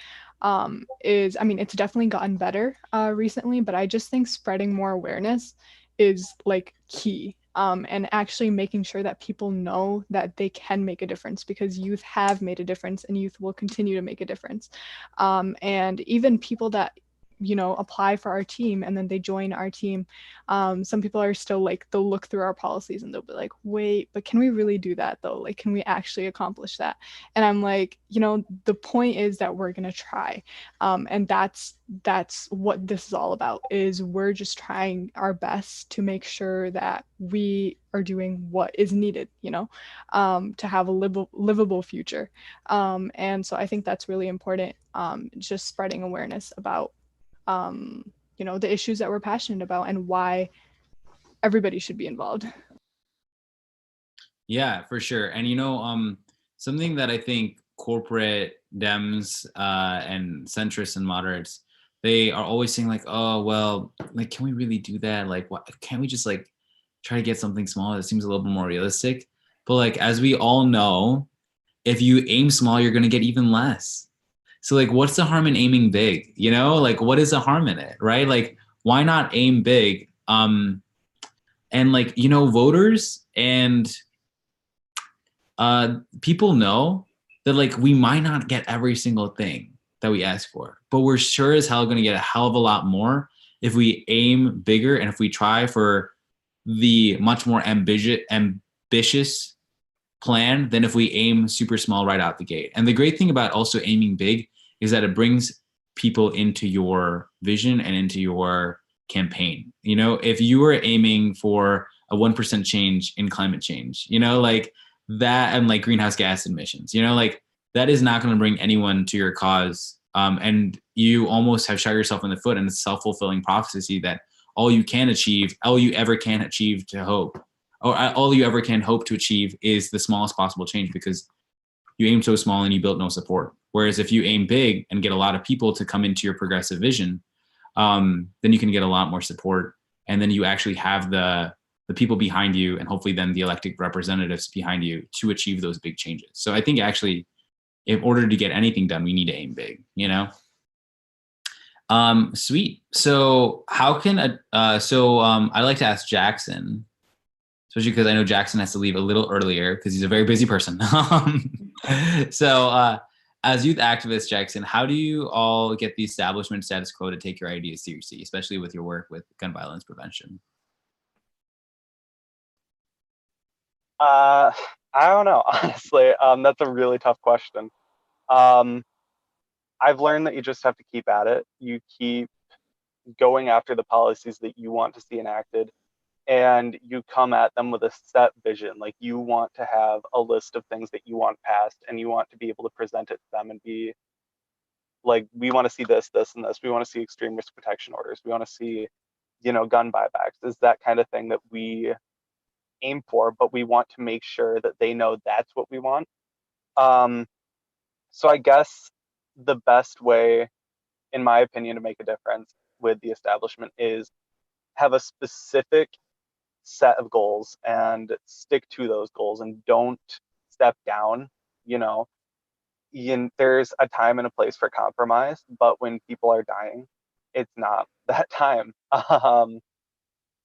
is, I mean, it's definitely gotten better recently, but I just think spreading more awareness is like key. And actually making sure that people know that they can make a difference, because youth have made a difference and youth will continue to make a difference. And even people that apply for our team and then they join our team, some people are still like, they'll look through our policies and they'll be like, wait, but can we really do that though? Like, can we actually accomplish that? And I'm like, the point is that we're gonna try, and that's what this is all about, is we're just trying our best to make sure that we are doing what is needed, to have a livable future. And so I think that's really important, just spreading awareness about the issues that we're passionate about and why everybody should be involved. Yeah, for sure. And something that I think corporate Dems and centrists and moderates they are always saying like, oh, well, like, can we really do that? Like, what, can't we just like try to get something small that seems a little bit more realistic? But like, as we all know, if you aim small, you're going to get even less. So like, what's the harm in aiming big? You know, like, what is the harm in it? Right? Like, why not aim big? And like, you know, voters and people know that like we might not get every single thing that we ask for, but we're sure as hell going to get a hell of a lot more if we aim bigger and if we try for the much more ambitious plan than if we aim super small right out the gate. And the great thing about also aiming big is that it brings people into your vision and into your campaign. You know, if you were aiming for a 1% change in climate change, you know, like that, and like greenhouse gas emissions, you know, like that is not going to bring anyone to your cause. And you almost have shot yourself in the foot, and it's a self-fulfilling prophecy that all you ever can achieve to hope, or all you ever can hope to achieve is the smallest possible change, because you aim so small and you build no support. Whereas if you aim big and get a lot of people to come into your progressive vision, then you can get a lot more support. And then you actually have the people behind you, and hopefully then the elected representatives behind you to achieve those big changes. So I think actually, in order to get anything done, we need to aim big, you know? Sweet. So how can, I'd like to ask Jackson, especially because I know Jackson has to leave a little earlier because he's a very busy person. As youth activists, Jackson, how do you all get the establishment status quo to take your ideas seriously, especially with your work with gun violence prevention? I don't know, honestly. That's a really tough question. Um, I've learned that you just have to keep at it. You keep going after the policies that you want to see enacted, and you come at them with a set vision. Like, you want to have a list of things that you want passed, and you want to be able to present it to them and be like, we want to see this, this, and this. We want to see extreme risk protection orders. We want to see, gun buybacks. Is that kind of thing that we aim for, but we want to make sure that they know that's what we want. So I guess the best way, in my opinion, to make a difference with the establishment is have a specific set of goals and stick to those goals and don't step down. You know, there's a time and a place for compromise, but when people are dying, it's not that time.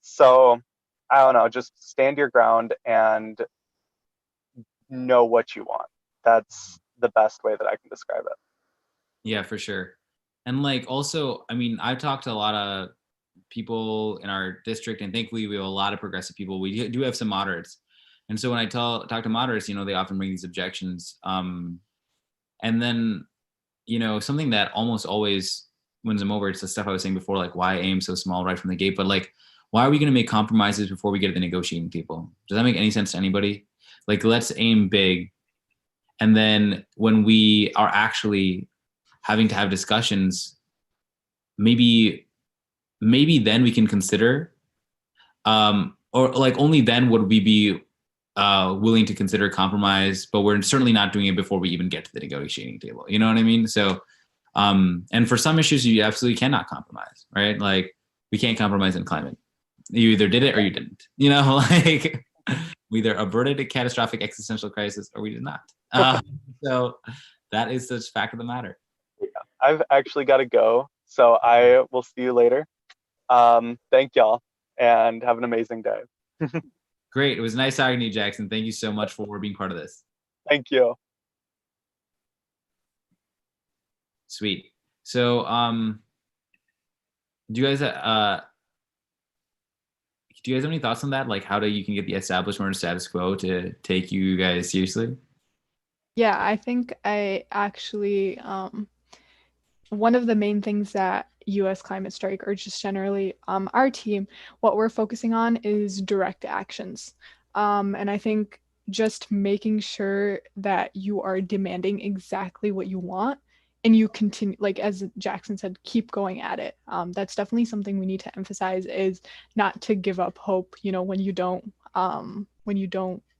So I don't know, just stand your ground and know what you want. That's the best way that I can describe it. Yeah, for sure. And like, also, I mean, I've talked to a lot of people in our district, and thankfully we have a lot of progressive people. We do have some moderates. And so when I talk to moderates, you know, they often bring these objections. And then, you know, something that almost always wins them over, it's the stuff I was saying before, like, why aim so small right from the gate? But like, why are we going to make compromises before we get to the negotiating table? Does that make any sense to anybody? Like, let's aim big. And then when we are actually having to have discussions, maybe then we can consider, or like only then would we be willing to consider compromise, but we're certainly not doing it before we even get to the negotiating table. You know what I mean? So, and for some issues, you absolutely cannot compromise, right? Like, we can't compromise in climate. You either did it or you didn't, you know, like we either averted a catastrophic existential crisis or we did not. So that is the fact of the matter. Yeah, I've actually got to go, so I will see you later. Thank y'all, and have an amazing day. Great. It was nice talking to you, Jackson. Thank you so much for being part of this. Thank you. Sweet. So, do you guys have any thoughts on that? Like, how you can get the establishment or status quo to take you guys seriously? Yeah, I think I actually, one of the main things that US Climate Strike, or just generally our team, what we're focusing on is direct actions. And I think just making sure that you are demanding exactly what you want and you continue, like as Jackson said, keep going at it. That's definitely something we need to emphasize, is not to give up hope, you know, when you don't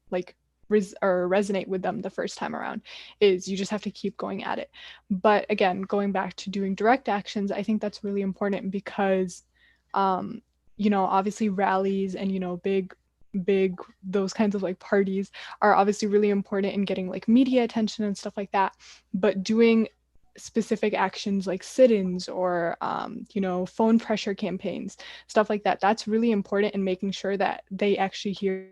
like resonate with them the first time around. Is you just have to keep going at it. But again, going back to doing direct actions, I think that's really important because obviously rallies and big those kinds of like parties are obviously really important in getting like media attention and stuff like that, but doing specific actions like sit-ins or phone pressure campaigns, stuff like that, that's really important in making sure that they actually hear.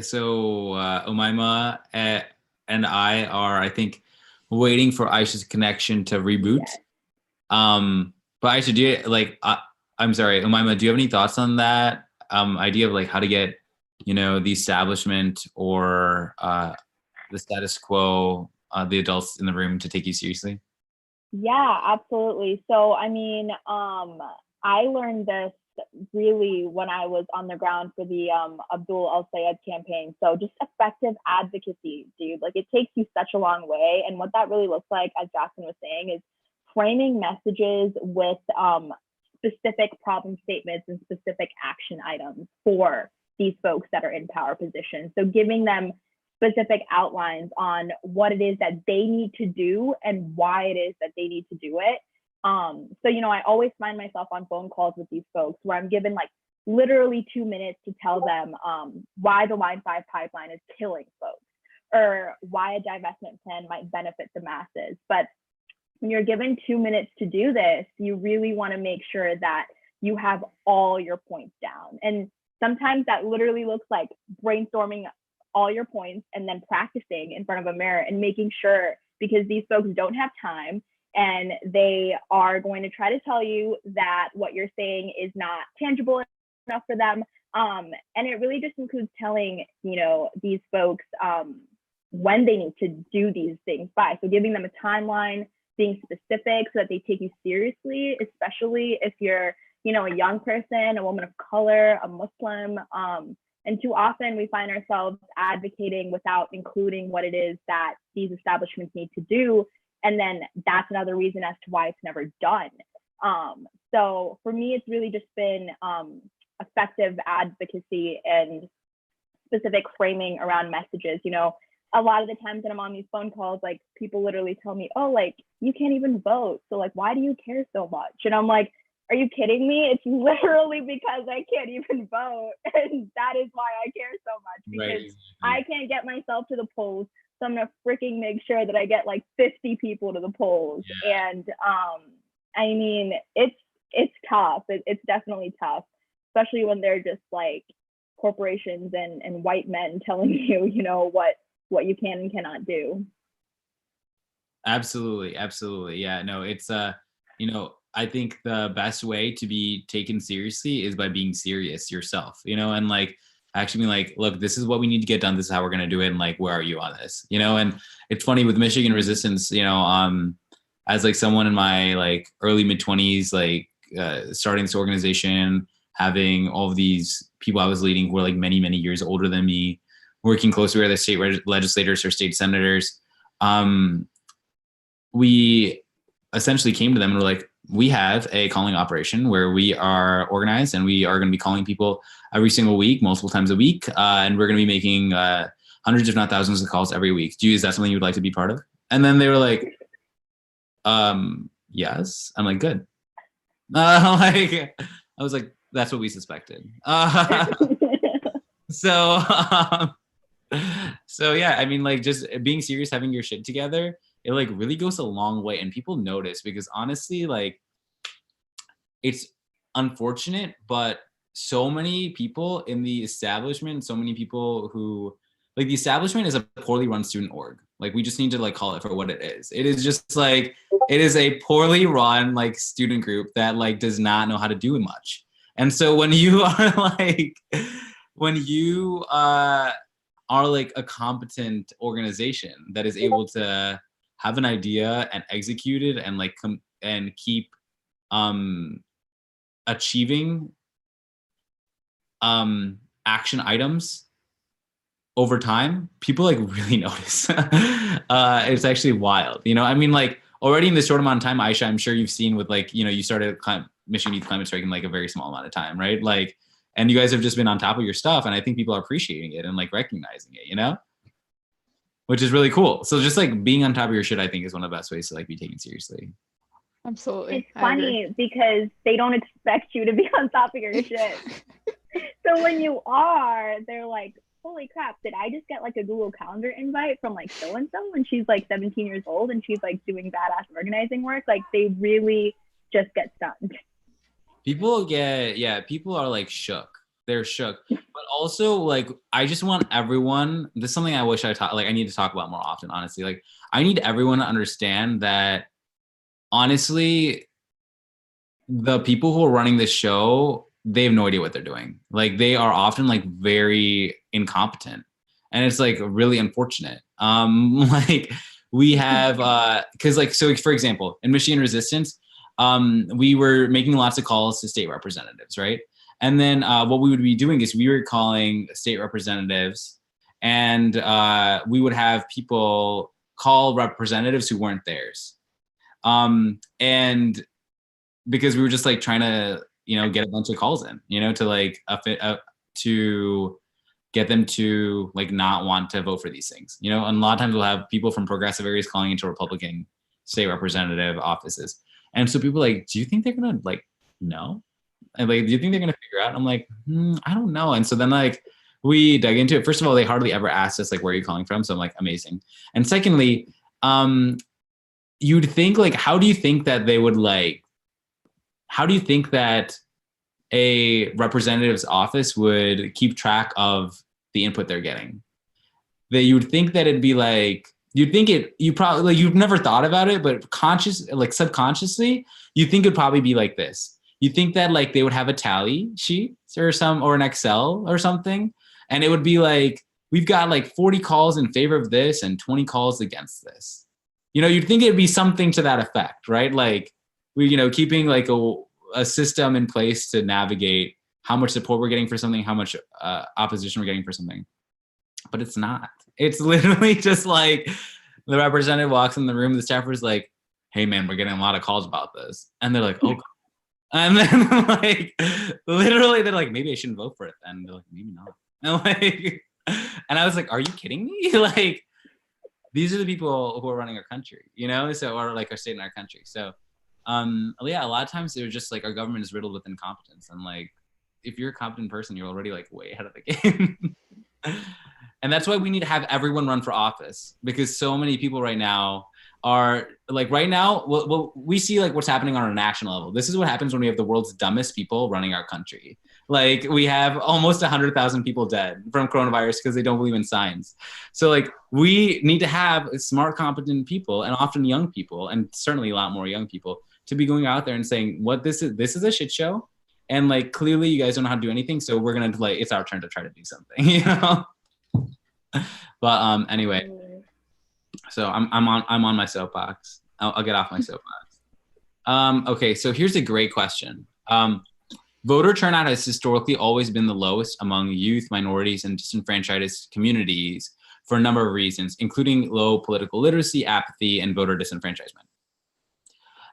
So Umaima and I are, I think, waiting for Aaeshah's connection to reboot. Yes. But Aaeshah, do you like? I'm sorry, Umaima, do you have any thoughts on that idea of like how to get, the establishment or the status quo, the adults in the room to take you seriously? Yeah, absolutely. So, I mean, I learned this really when I was on the ground for the Abdul al-Sayed campaign. So just effective advocacy, dude. Like it takes you such a long way. And what that really looks like, as Jackson was saying, is framing messages with specific problem statements and specific action items for these folks that are in power positions. So giving them specific outlines on what it is that they need to do and why it is that they need to do it. So, I always find myself on phone calls with these folks where I'm given like literally 2 minutes to tell them why the Line 5 pipeline is killing folks or why a divestment plan might benefit the masses. But when you're given 2 minutes to do this, you really want to make sure that you have all your points down. And sometimes that literally looks like brainstorming all your points and then practicing in front of a mirror and making sure, because these folks don't have time and they are going to try to tell you that what you're saying is not tangible enough for them. And it really just includes telling, these folks when they need to do these things by. So giving them a timeline, being specific so that they take you seriously, especially if you're, a young person, a woman of color, a Muslim. And too often we find ourselves advocating without including what it is that these establishments need to do. And then that's another reason as to why it's never done. So for me, it's really just been effective advocacy and specific framing around messages. A lot of the times that I'm on these phone calls, like people literally tell me, oh, like you can't even vote. So like, why do you care so much? And I'm like, are you kidding me? It's literally because I can't even vote. And that is why I care so much, because I can't get myself to the polls. So I'm gonna freaking make sure that I get like 50 people to the polls. Yeah. And I mean, it's tough. It's definitely tough, especially when they're just like corporations and white men telling you, what you can and cannot do. Absolutely. Yeah, no, it's I think the best way to be taken seriously is by being serious yourself, and like actually being like, look, this is what we need to get done. This is how we're going to do it. And like, where are you on this? And it's funny with Michigan Resistance, as like someone in my like early mid 20s, like starting this organization, having all of these people I was leading who were like many, many years older than me, working closely with the state legislators or state senators. We essentially came to them and were like, we have a calling operation where we are organized and we are going to be calling people every single week, multiple times a week. And we're going to be making hundreds, if not thousands of calls every week. Is that something you would like to be part of? And then they were like, yes. I'm like, good. I was like, that's what we suspected. So yeah, I mean, like just being serious, having your shit together, it like really goes a long way, and people notice, because honestly, like it's unfortunate, but so many people in the establishment, so many people who like the establishment is a poorly run student org. Like we just need to like call it for what it is. It is just like, it is a poorly run like student group that like does not know how to do much. And so when you are like, when you are like a competent organization that is able to have an idea and execute it and like and keep achieving action items over time, people like really notice. It's actually wild. I mean, like already in this short amount of time, Aaeshah, I'm sure you've seen with like, you started Michigan Youth Climate Strike in like a very small amount of time, right? Like, and you guys have just been on top of your stuff, and I think people are appreciating it and like recognizing it, which is really cool. So just like being on top of your shit, I think is one of the best ways to like be taken seriously. Absolutely. It's funny because they don't expect you to be on top of your shit. So when you are, they're like, holy crap, did I just get like a Google Calendar invite from like so-and-so when she's like 17 years old and she's like doing badass organizing work? Like they really just get stunned. People are like shook. They're shook. But also like, I just want everyone, this is something I wish I need to talk about more often, honestly. Like I need everyone to understand that honestly, the people who are running this show, they have no idea what they're doing. Like they are often like very incompetent, and it's like really unfortunate. Like we have, cause like, so for example, in Michigan Resistance, we were making lots of calls to state representatives, right? And then what we would be doing is we were calling state representatives, and we would have people call representatives who weren't theirs. And because we were just like trying to, get a bunch of calls in, to like to get them to like not want to vote for these things, and a lot of times we'll have people from progressive areas calling into Republican state representative offices. And so people are like, do you think they're gonna like know? And like, do you think they're gonna figure out? I'm like, I don't know. And so then like we dug into it. First of all, they hardly ever asked us like, where are you calling from? So I'm like, amazing. And secondly, you'd think like, how do you think that a representative's office would keep track of the input they're getting? That you would think that it'd be like, you probably, like, you've never thought about it, but subconsciously, you think it'd probably be like this. You think that like they would have a tally sheet or an Excel or something. And it would be like, we've got like 40 calls in favor of this and 20 calls against this. You'd think it'd be something to that effect, right? Like we, keeping like a system in place to navigate how much support we're getting for something, how much opposition we're getting for something. But it's not. It's literally just like the representative walks in the room, the staffer's like, hey man, we're getting a lot of calls about this. And they're like, oh God. And then like, literally they're like, maybe I shouldn't vote for it then. They're like, maybe not. And I was like, are you kidding me? Like, these are the people who are running our country, so, or like our state and our country. So, yeah, a lot of times they're just like, our government is riddled with incompetence. And like, if you're a competent person, you're already like way ahead of the game. And that's why we need to have everyone run for office, because so many people right now are like, we see like what's happening on a national level. This is what happens when we have the world's dumbest people running our country. Like we have almost 100,000 people dead from coronavirus because they don't believe in science. So like we need to have smart, competent people, and often young people, and certainly a lot more young people, to be going out there and saying, what this is a shit show. And like, clearly you guys don't know how to do anything. So we're going to like, it's our turn to try to do something, But anyway, so I'm on my soapbox. I'll get off my soapbox. Okay, so here's a great question. Voter turnout has historically always been the lowest among youth, minorities, and disenfranchised communities for a number of reasons, including low political literacy, apathy, and voter disenfranchisement.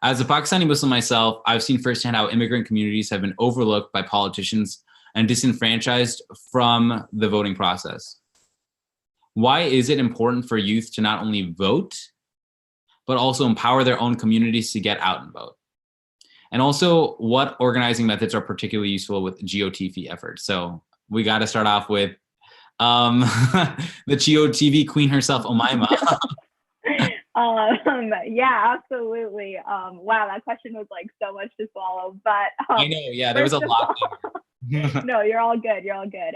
As a Pakistani Muslim myself, I've seen firsthand how immigrant communities have been overlooked by politicians and disenfranchised from the voting process. Why is it important for youth to not only vote, but also empower their own communities to get out and vote? And also, what organizing methods are particularly useful with GOTV efforts? So we got to start off with the GOTV queen herself, Umaima. Yeah, absolutely. Wow, that question was like so much to swallow, but I know, yeah, there was a lot. No, you're all good. You're all good.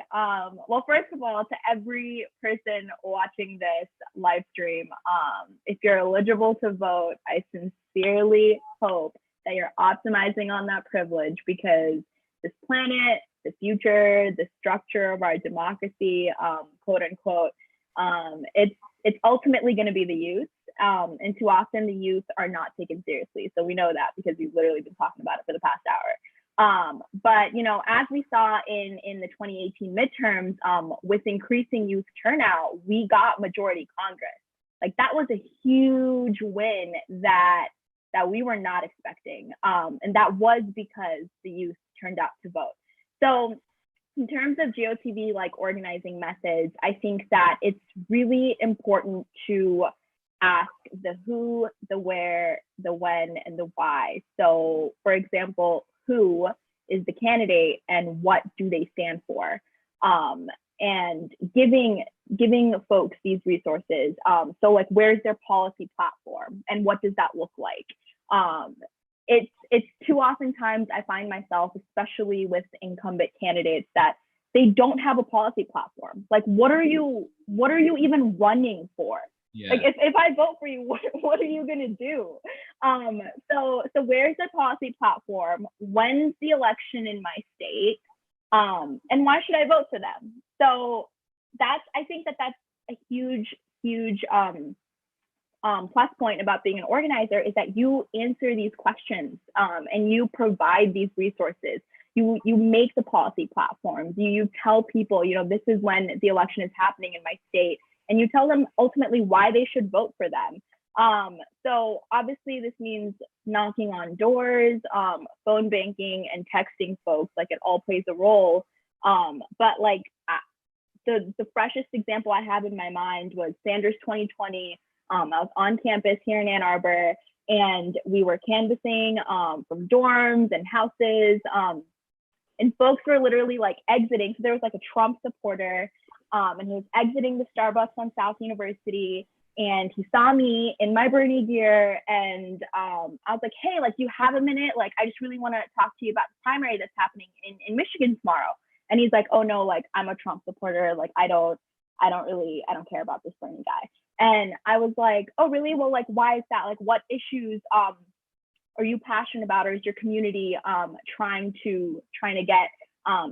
Well, first of all, to every person watching this live stream, if you're eligible to vote, I sincerely hope that you're optimizing on that privilege, because this planet, the future, the structure of our democracy, quote unquote, it's ultimately going to be the youth. And too often the youth are not taken seriously. So we know that because we've literally been talking about it for the past hour. But, as we saw in the 2018 midterms, with increasing youth turnout, we got majority Congress. Like that was a huge win that we were not expecting. And that was because the youth turned out to vote. So in terms of GOTV like organizing methods, I think that it's really important to ask the who, the where, the when, and the why. So for example, who is the candidate and what do they stand for? And giving folks these resources. So like, where's their policy platform and what does that look like? It's too oftentimes I find myself, especially with incumbent candidates, that they don't have a policy platform. Like, what are you even running for? Yeah. Like, if I vote for you, what are you gonna do? So where's the policy platform? When's the election in my state? And why should I vote for them? So I think that's a huge plus point about being an organizer, is that you answer these questions and you provide these resources. You make the policy platforms. You tell people, this is when the election is happening in my state, and you tell them ultimately why they should vote for them. So obviously this means knocking on doors, phone banking, and texting folks. Like, it all plays a role. But like the freshest example I have in my mind was Sanders 2020. I was on campus here in Ann Arbor, and we were canvassing from dorms and houses, and folks were literally like exiting. So there was like a Trump supporter, and he was exiting the Starbucks on South University, and he saw me in my Bernie gear, and I was like, hey, like, you have a minute? Like, I just really want to talk to you about the primary that's happening in Michigan tomorrow. And he's like, oh no, like, I'm a Trump supporter. Like, I don't care about this Bernie guy. And I was like, oh really? Well, like, why is that? Like, what issues are you passionate about, or is your community trying to get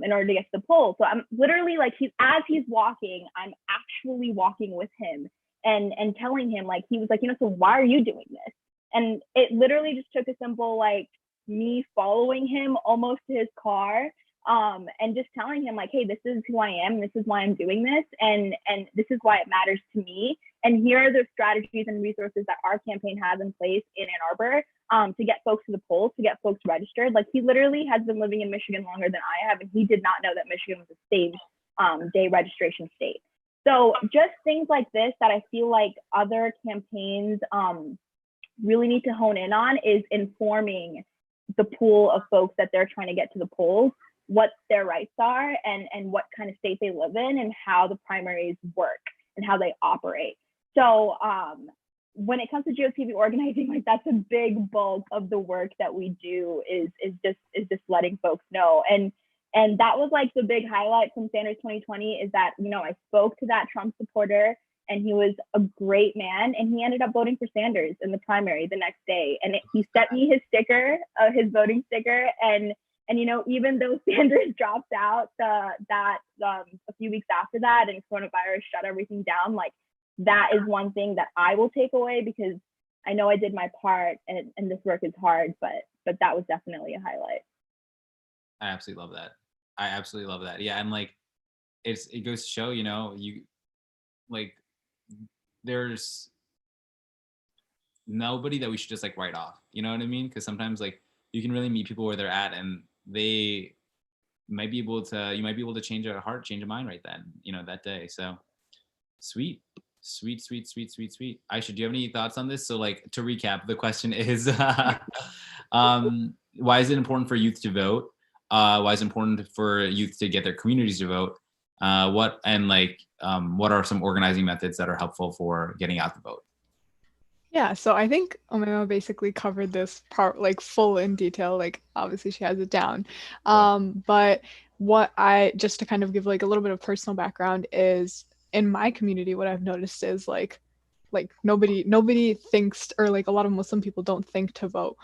in order to get to the polls? So I'm literally like, as he's walking, I'm actually walking with him and telling him, like, he was like, so why are you doing this? And it literally just took a simple, like, me following him almost to his car, and just telling him, like, hey, this is who I am, this is why I'm doing this, and this is why it matters to me. And here are the strategies and resources that our campaign has in place in Ann Arbor to get folks to the polls, to get folks registered. Like, he literally has been living in Michigan longer than I have, and he did not know that Michigan was a same day registration state. So just things like this that I feel like other campaigns really need to hone in on, is informing the pool of folks that they're trying to get to the polls, what their rights are, and what kind of state they live in, and how the primaries work and how they operate. So when it comes to GOTV organizing, like, that's a big bulk of the work that we do, is just letting folks know. And that was like the big highlight from Sanders 2020, is that, I spoke to that Trump supporter, and he was a great man, and he ended up voting for Sanders in the primary the next day. And he sent me his sticker, his voting sticker, and even though Sanders dropped out a few weeks after that, and coronavirus shut everything down, like, that is one thing that I will take away, because I know I did my part, and this work is hard, but that was definitely a highlight. I absolutely love that. Yeah, and like, it goes to show, you, like, there's nobody that we should just like write off. You know what I mean? Because sometimes, like, you can really meet people where they're at, and they might be able to change a heart, change a mind right then, that day. So sweet. Aaeshah, do you have any thoughts on this? So, like, to recap, the question is, why is it important for youth to vote? Why is it important for youth to get their communities to vote? What are some organizing methods that are helpful for getting out the vote? Yeah, so I think Umaima basically covered this part like full in detail. Like, obviously she has it down. But what just to kind of give like a little bit of personal background is, in my community, what I've noticed is like nobody thinks, or like a lot of Muslim people don't think to vote,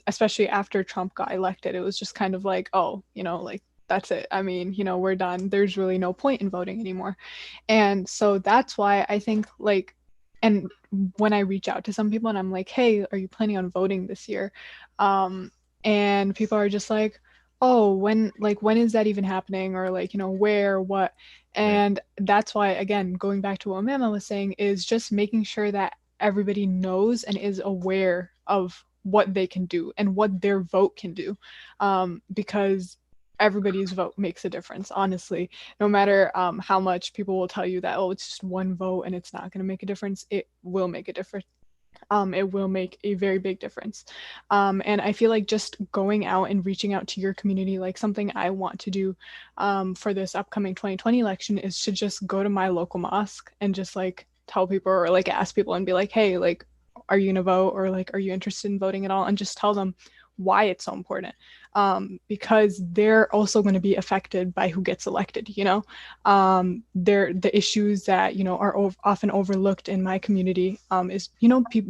especially after Trump got elected. It was just kind of like, oh, like, that's it. I mean, we're done. There's really no point in voting anymore. And so that's why I think, like, and when I reach out to some people and I'm like, hey, are you planning on voting this year? And people are just like, oh, when is that even happening, or like, where, what. Right. And that's why, again, going back to what Mama was saying, is just making sure that everybody knows and is aware of what they can do and what their vote can do, because everybody's vote makes a difference, honestly. No matter how much people will tell you that, oh, it's just one vote and it's not going to make a difference, it will make a difference. It will make a very big difference. And I feel like just going out and reaching out to your community, like something I want to do for this upcoming 2020 election, is to just go to my local mosque and just like tell people, or like ask people and be like, hey, like, are you gonna vote, or like, are you interested in voting at all? And just tell them why it's so important, because they're also going to be affected by who gets elected. They're the issues that are often overlooked in my community, is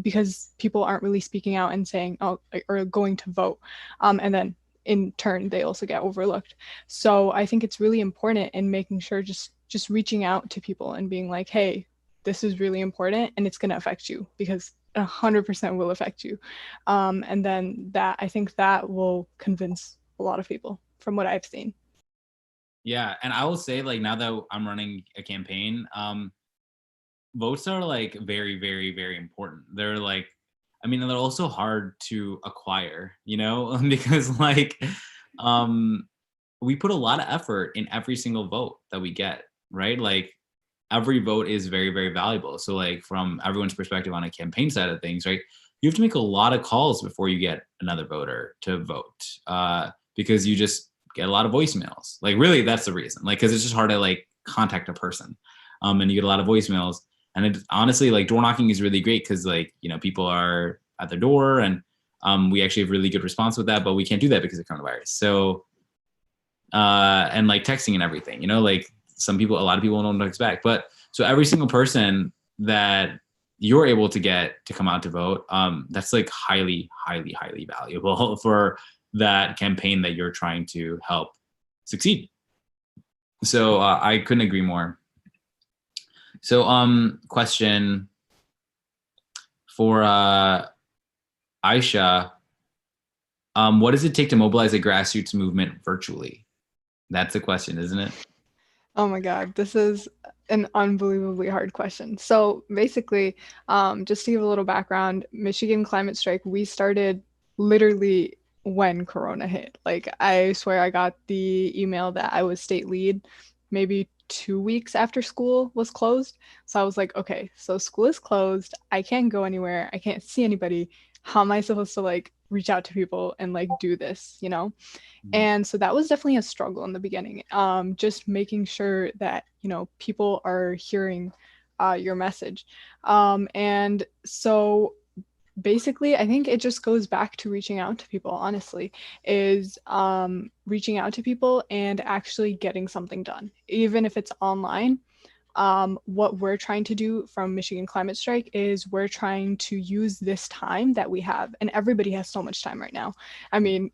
because people aren't really speaking out and saying, oh, or going to vote, and then in turn they also get overlooked. So I think it's really important in making sure, just reaching out to people and being like, hey, this is really important and it's going to affect you, because 100% will affect you. And then I think that will convince a lot of people from what I've seen. Yeah, and I will say, like, now that I'm running a campaign, votes are like very, very, very important. They're like, I mean, they're also hard to acquire, because like, we put a lot of effort in every single vote that we get, right? Like, every vote is very, very valuable. So like, from everyone's perspective on a campaign side of things, right, you have to make a lot of calls before you get another voter to vote, because you just get a lot of voicemails. Like, really, that's the reason. Like, because it's just hard to like contact a person, and you get a lot of voicemails. And it, honestly, like, door knocking is really great because, like, people are at their door, and we actually have really good response with that. But we can't do that because of coronavirus. So and like texting and everything, like, a lot of people don't know what to expect. But so every single person that you're able to get to come out to vote, that's like highly, highly, highly valuable for that campaign that you're trying to help succeed. So I couldn't agree more. So question for Aaeshah, what does it take to mobilize a grassroots movement virtually? That's the question, isn't it? Oh my God, this is an unbelievably hard question. So basically, just to give a little background, Michigan Climate Strike, we started literally when Corona hit. Like, I swear I got the email that I was state lead maybe 2 weeks after school was closed. So I was like, okay, so school is closed. I can't go anywhere. I can't see anybody. How am I supposed to like reach out to people and like do this, And so that was definitely a struggle in the beginning, just making sure that, people are hearing your message. And so basically, I think it just goes back to reaching out to people, honestly, is reaching out to people and actually getting something done, even if it's online. What we're trying to do from Michigan Climate Strike is we're trying to use this time that we have, and everybody has so much time right now. I mean,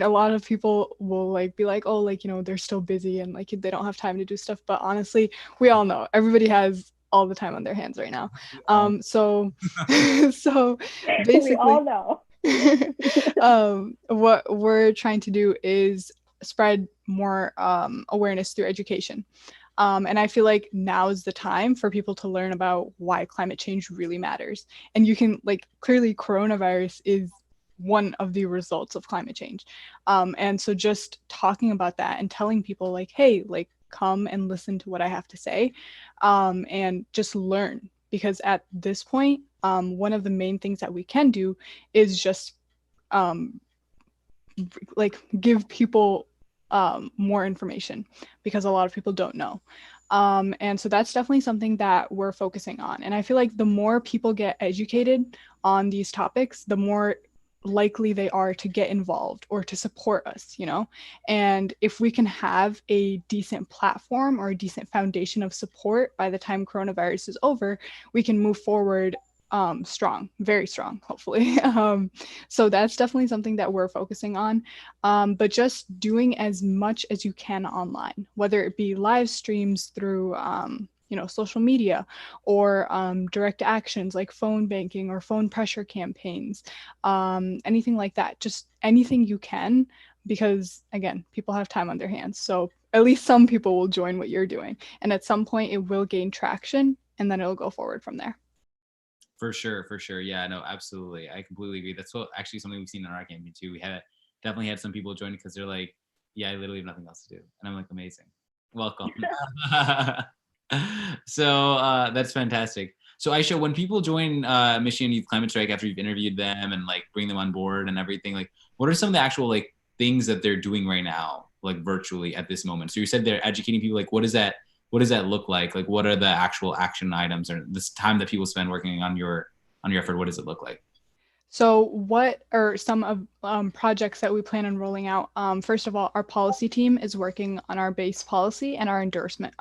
a lot of people will like be like, oh, like, they're still busy and like they don't have time to do stuff. But honestly, we all know everybody has all the time on their hands right now. So, so basically, we all know. What we're trying to do is spread more awareness through education. And I feel like now is the time for people to learn about why climate change really matters. And you can, like, clearly coronavirus is one of the results of climate change. And so just talking about that and telling people like, hey, like, come and listen to what I have to say, and just learn. Because at this point, one of the main things that we can do is just like give people more information, because a lot of people don't know. And so that's definitely something that we're focusing on. And I feel like the more people get educated on these topics, the more likely they are to get involved or to support us, And if we can have a decent platform or a decent foundation of support by the time coronavirus is over, we can move forward strong, very strong, hopefully. So that's definitely something that we're focusing on. But just doing as much as you can online, whether it be live streams through social media, or direct actions like phone banking or phone pressure campaigns, anything like that. Just anything you can because again, people have time on their hands. So at least some people will join what you're doing. And at some point it will gain traction and then it'll go forward from there. For sure, for sure. Yeah, no, absolutely. I completely agree. That's what actually something we've seen in our campaign too. We had definitely had some people join because they're like, yeah, I literally have nothing else to do. And I'm like, amazing. Welcome. So that's fantastic. So Aaeshah, when people join Michigan Youth Climate Strike after you've interviewed them and like bring them on board and everything, like what are some of the actual like things that they're doing right now, like virtually at this moment? So you said they're educating people, like what does that look like? Like what are the actual action items or this time that people spend working on your effort? What does it look like? So what are some of projects that we plan on rolling out? First of all, our policy team is working on our base policy and our endorsement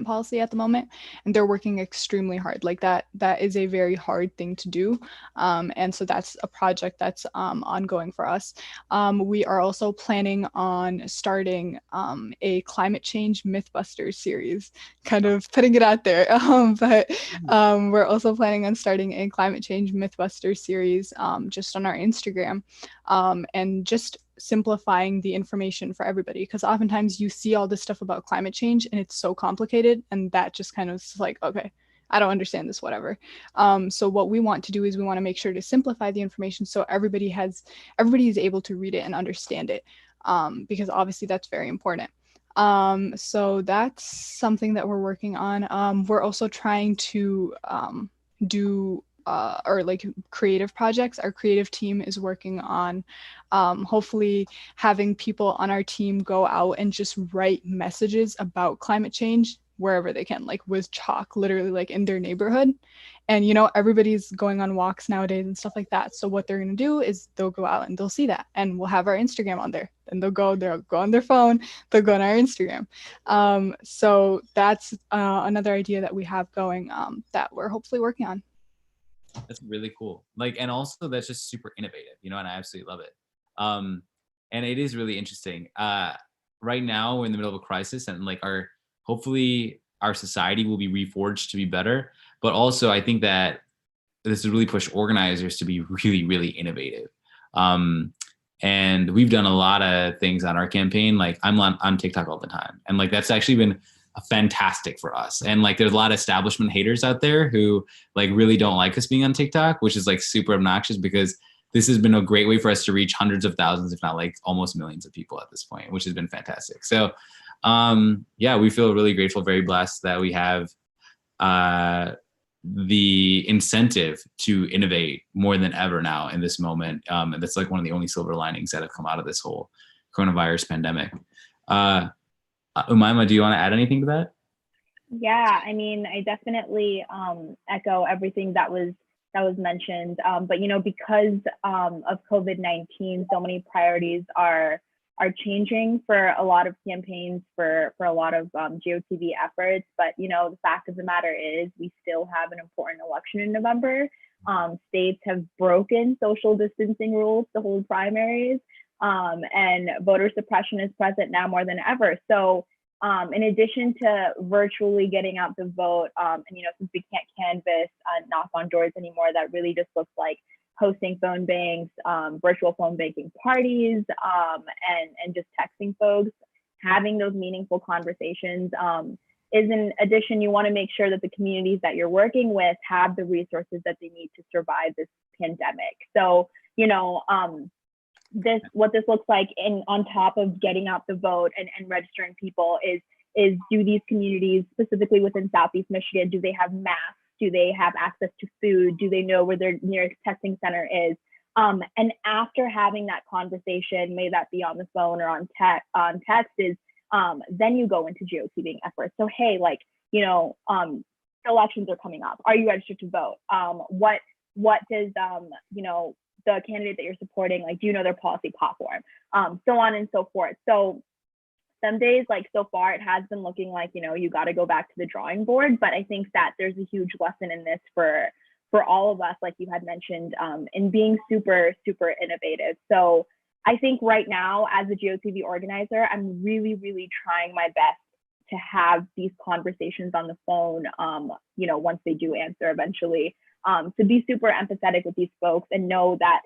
policy at the moment, and they're working extremely hard. Like that is a very hard thing to do, and so that's a project that's ongoing for us. We are also planning on starting a climate change Mythbusters series, kind of putting it out there, but we're also planning on starting a climate change Mythbusters series just on our Instagram, and just simplifying the information for everybody, because oftentimes you see all this stuff about climate change and it's so complicated, and that just kind of is like, okay, I don't understand this, whatever. So what we want to do is we want to make sure to simplify the information so everybody is able to read it and understand it, because obviously that's very important. So that's something that we're working on. We're also trying to do or like creative projects. Our creative team is working on hopefully having people on our team go out and just write messages about climate change wherever they can, like with chalk, literally like in their neighborhood. And everybody's going on walks nowadays and stuff like that. So what they're going to do is they'll go out and they'll see that, and we'll have our Instagram on there. And they'll go on their phone, they'll go on our Instagram. So that's another idea that we have going, that we're hopefully working on. That's really cool. Like, and also that's just super innovative, and I absolutely love it. And it is really interesting. Right now we're in the middle of a crisis, and like hopefully our society will be reforged to be better. But also I think that this has really pushed organizers to be really, really innovative. And we've done a lot of things on our campaign. Like I'm on TikTok all the time. And like, that's actually been fantastic for us. And like, there's a lot of establishment haters out there who like really don't like us being on TikTok, which is like super obnoxious, because this has been a great way for us to reach hundreds of thousands, if not like almost millions of people at this point, which has been fantastic. So yeah, we feel really grateful, very blessed that we have the incentive to innovate more than ever now in this moment. And that's like one of the only silver linings that have come out of this whole coronavirus pandemic. Umaima, do you want to add anything to that? Yeah, I mean, I definitely echo everything that was mentioned. But because of COVID-19, so many priorities are changing for a lot of campaigns, for a lot of GOTV efforts. But the fact of the matter is, we still have an important election in November. States have broken social distancing rules to hold primaries, and voter suppression is present now more than ever. So in addition to virtually getting out the vote, and since we can't canvass, knock on doors anymore, that really just looks like hosting phone banks, virtual phone banking parties, and just texting folks, having those meaningful conversations. Is in addition, you want to make sure that the communities that you're working with have the resources that they need to survive this pandemic. So, what this looks like on top of getting out the vote and registering people is do these communities, specifically within Southeast Michigan, do they have masks? Do they have access to food? Do they know where their nearest testing center is? And after having that conversation, may that be on the phone or on text, is then you go into geotipping efforts. So hey, elections are coming up. Are you registered to vote? What does the candidate that you're supporting, like, do you know their policy platform? So on and so forth. So some days, like so far, it has been looking like, you got to go back to the drawing board. But I think that there's a huge lesson in this for all of us, like you had mentioned, in being super, super innovative. So I think right now, as a GOTV organizer, I'm really, really trying my best to have these conversations on the phone, once they do answer eventually, to be super empathetic with these folks and know that,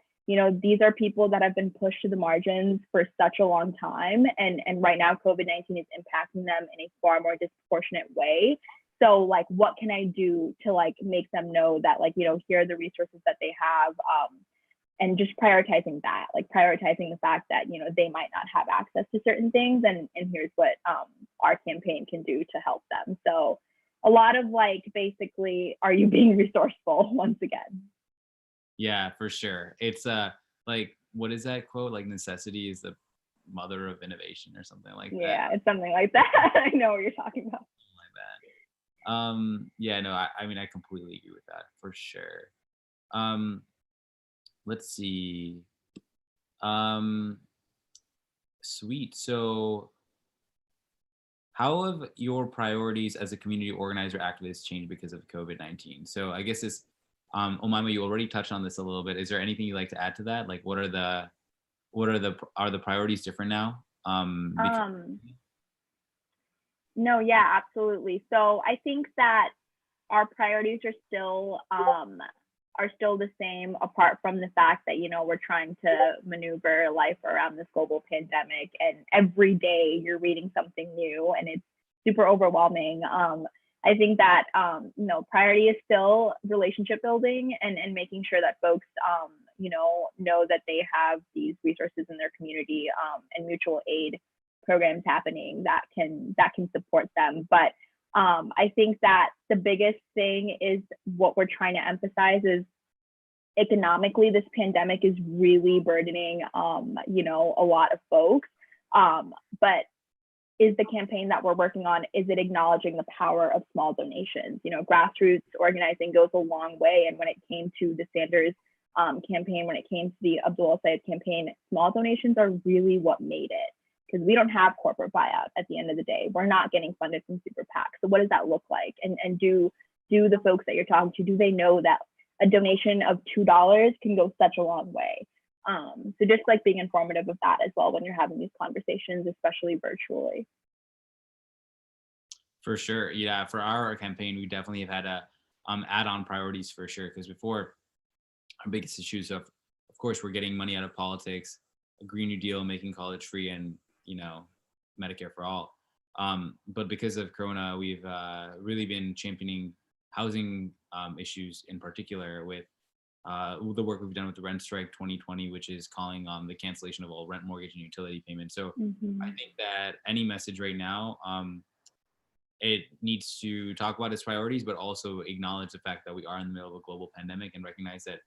these are people that have been pushed to the margins for such a long time. And right now, COVID-19 is impacting them in a far more disproportionate way. So like, what can I do to like make them know that like, here are the resources that they have, and just prioritizing that, like prioritizing the fact that, they might not have access to certain things. And here's what our campaign can do to help them. So a lot of like, basically, are you being resourceful once again? Yeah, for sure. It's like, what is that quote? Like, necessity is the mother of innovation or something like that. Yeah, it's something like that. I know what you're talking about. Like that. Yeah, no, I mean, I completely agree with that for sure. Let's see. Sweet. So how have your priorities as a community organizer activist changed because of COVID-19? So I guess this, Umaima, you already touched on this a little bit. Is there anything you'd like to add to that? Like, are the priorities different now? No, yeah, absolutely. So I think that our priorities are still the same, apart from the fact that we're trying to maneuver life around this global pandemic, and every day you're reading something new and it's super overwhelming. I think that priority is still relationship building and making sure that folks know that they have these resources in their community, and mutual aid programs happening that can support them. But I think that the biggest thing is what we're trying to emphasize is economically, this pandemic is really burdening, a lot of folks. But is the campaign that we're working on, is it acknowledging the power of small donations? Grassroots organizing goes a long way. And when it came to the Sanders campaign, when it came to the Abdul campaign, small donations are really what made it. Because we don't have corporate buyout at the end of the day. We're not getting funded from super PACs. So what does that look like? And do the folks that you're talking to, do they know that a donation of $2 can go such a long way? So just like being informative of that as well when you're having these conversations, especially virtually. For sure. Yeah, for our campaign, we definitely have had to add on priorities for sure. Because before, our biggest issues of course, we're getting money out of politics, a Green New Deal, making college free, and Medicare for all. But because of Corona, we've really been championing housing issues, in particular with the work we've done with the Rent Strike 2020, which is calling the cancellation of all rent, mortgage, and utility payments. So I think that any message right now, it needs to talk about its priorities, but also acknowledge the fact that we are in the middle of a global pandemic and recognize that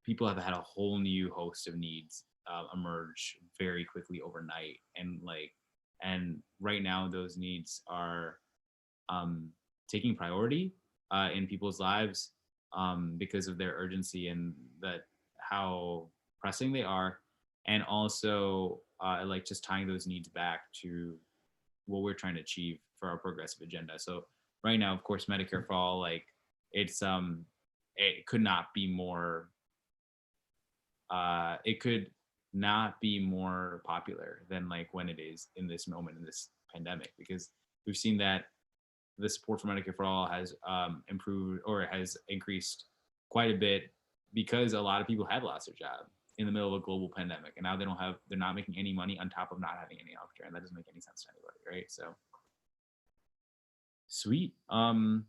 people have had a whole new host of needs emerge very quickly overnight. And right now those needs are taking priority in people's lives because of their urgency and that how pressing they are, and also just tying those needs back to what we're trying to achieve for our progressive agenda. So right now, of course, Medicare for all, it's it could not be more popular than when it is in this moment, in this pandemic, because we've seen that the support for Medicare for all has improved, or has increased quite a bit, because a lot of people had lost their job in the middle of a global pandemic, and now they're not making any money on top of not having any healthcare, and that doesn't make any sense to anybody, right? So sweet. And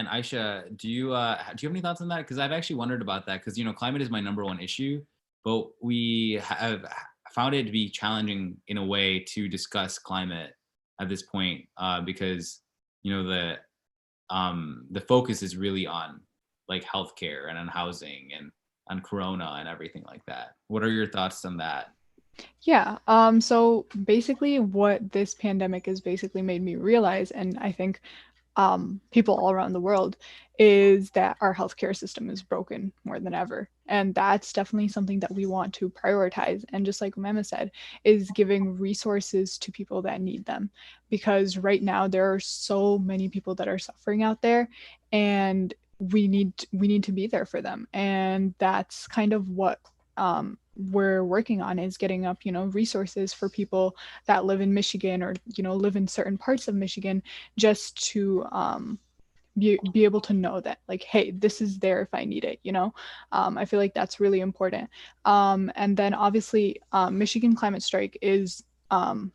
Aaeshah, do you have any thoughts on that? Because I've actually wondered about that, because climate is my number one issue, but we have found it to be challenging in a way to discuss climate at this point, because the focus is really on healthcare and on housing and on Corona and everything like that. What are your thoughts on that? Yeah. So basically what this pandemic has basically made me realize, and I think people all around the world, is that our healthcare system is broken more than ever. And that's definitely something that we want to prioritize. And just like Umaima said, is giving resources to people that need them. Because right now there are so many people that are suffering out there, and we need to be there for them. And that's kind of what we're working on, is getting up resources for people that live in Michigan, or live in certain parts of Michigan, just to be able to know that, like, hey, this is there if I need it, you know. I feel like that's really important. And then obviously, Michigan Climate Strike is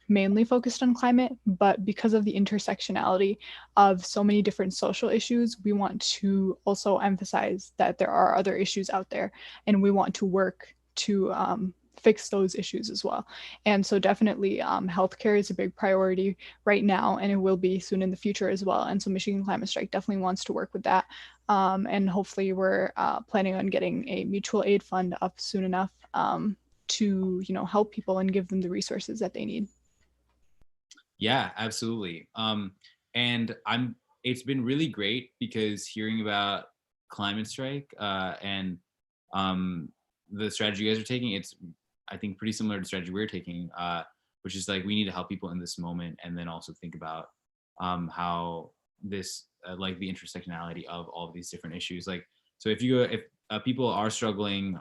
mainly focused on climate, but because of the intersectionality of so many different social issues, we want to also emphasize that there are other issues out there, and we want to work to fix those issues as well. And so definitely healthcare is a big priority right now, and it will be soon in the future as well. And so Michigan Climate Strike definitely wants to work with that. And hopefully we're planning on getting a mutual aid fund up soon enough to, you know, help people and give them the resources that they need. Yeah, absolutely. And it's been really great because hearing about climate strike and the strategy you guys are taking, it's, I think, pretty similar to the strategy we're taking, which is like, we need to help people in this moment, and then also think about how this, like the intersectionality of all of these different issues. Like, so if people are struggling,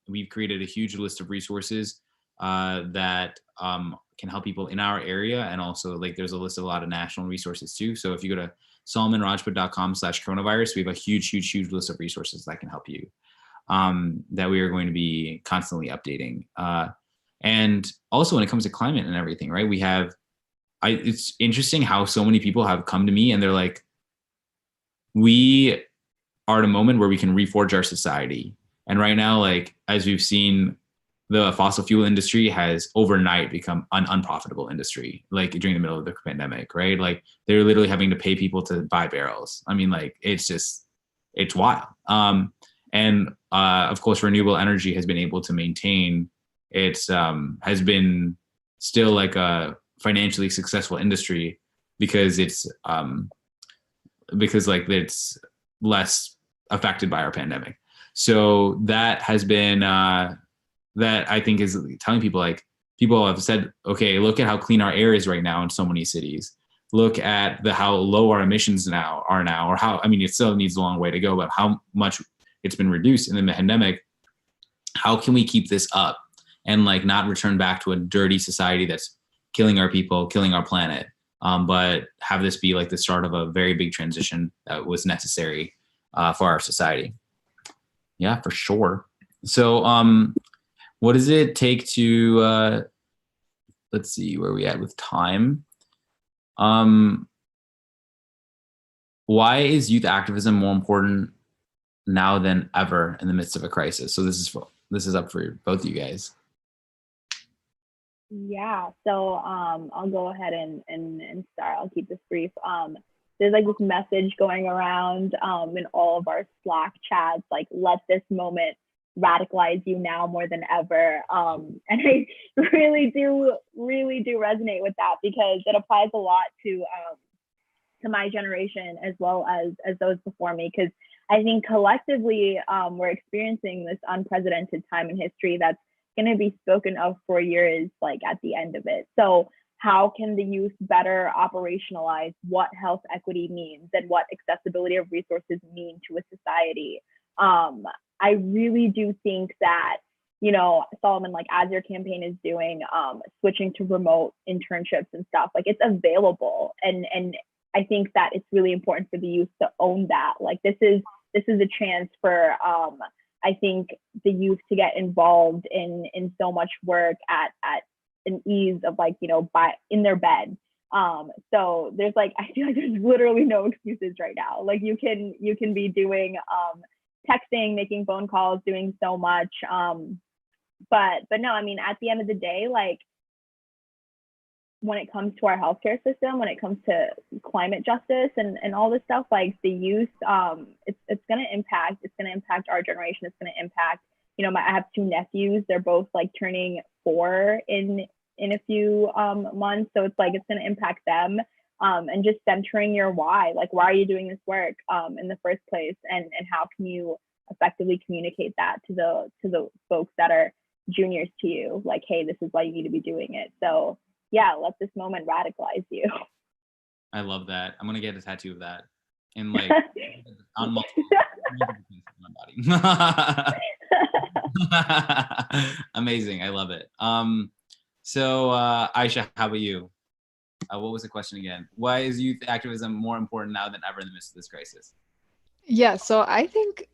we've created a huge list of resources that can help people in our area. And also, like, there's a list of a lot of national resources too. So if you go to solomonrajput.com/coronavirus, we have a huge list of resources that can help you, that we are going to be constantly updating. And also when it comes to climate and everything, right? It's interesting how so many people have come to me and they're like, we are at a moment where we can reforge our society. And right now, like, as we've seen, the fossil fuel industry has overnight become an unprofitable industry, like during the middle of the pandemic, right? Like, they're literally having to pay people to buy barrels. I mean, like, it's wild. And of course, renewable energy has been able to maintain has been still like a financially successful industry because it's less affected by our pandemic. So that has been that I think is telling people, like, people have said, okay, look at how clean our air is right now in so many cities. Look at how low our emissions are now, or how, I mean, it still needs a long way to go, but how much it's been reduced in the pandemic. How can we keep this up and, like, not return back to a dirty society that's killing our people, killing our planet, but have this be like the start of a very big transition that was necessary for our society. Yeah, for sure. So what does it take to, let's see, where are we at with time? Why is youth activism more important now than ever in the midst of a crisis? So this is up for both of you guys. Yeah, so I'll go ahead and start. I'll keep this brief. There's like this message going around in all of our Slack chats, like, let this moment radicalize you now more than ever. And I really do resonate with that, because it applies a lot to my generation as well as those before me, because I think collectively we're experiencing this unprecedented time in history that's going to be spoken of for years, like, at the end of it. So how can the youth better operationalize what health equity means and what accessibility of resources mean to a society? I really do think that, you know, Solomon, like, as your campaign is doing, switching to remote internships and stuff, like, it's available. And I think that it's really important for the youth to own that. Like, this is a chance for, I think, the youth to get involved in so much work at an ease of, like, you know, in their bed. So there's, like, I feel like there's literally no excuses right now. Like, you can be doing texting, making phone calls, doing so much. But no, I mean, at the end of the day, like, when it comes to our healthcare system, when it comes to climate justice and all this stuff, like, the youth, it's going to impact our generation. It's going to impact, you know, I have two nephews. They're both, like, turning 4 in a few months. So it's like, it's going to impact them. And just centering your why, like, why are you doing this work in the first place? And how can you effectively communicate that to the folks that are juniors to you? Like, hey, this is why you need to be doing it. So yeah, let this moment radicalize you. I love that. I'm gonna get a tattoo of that, and, like, on multiple places on my body. Amazing. I love it. So Aaeshah, how about you? What was the question again? Why is youth activism more important now than ever in the midst of this crisis? Yeah, so I think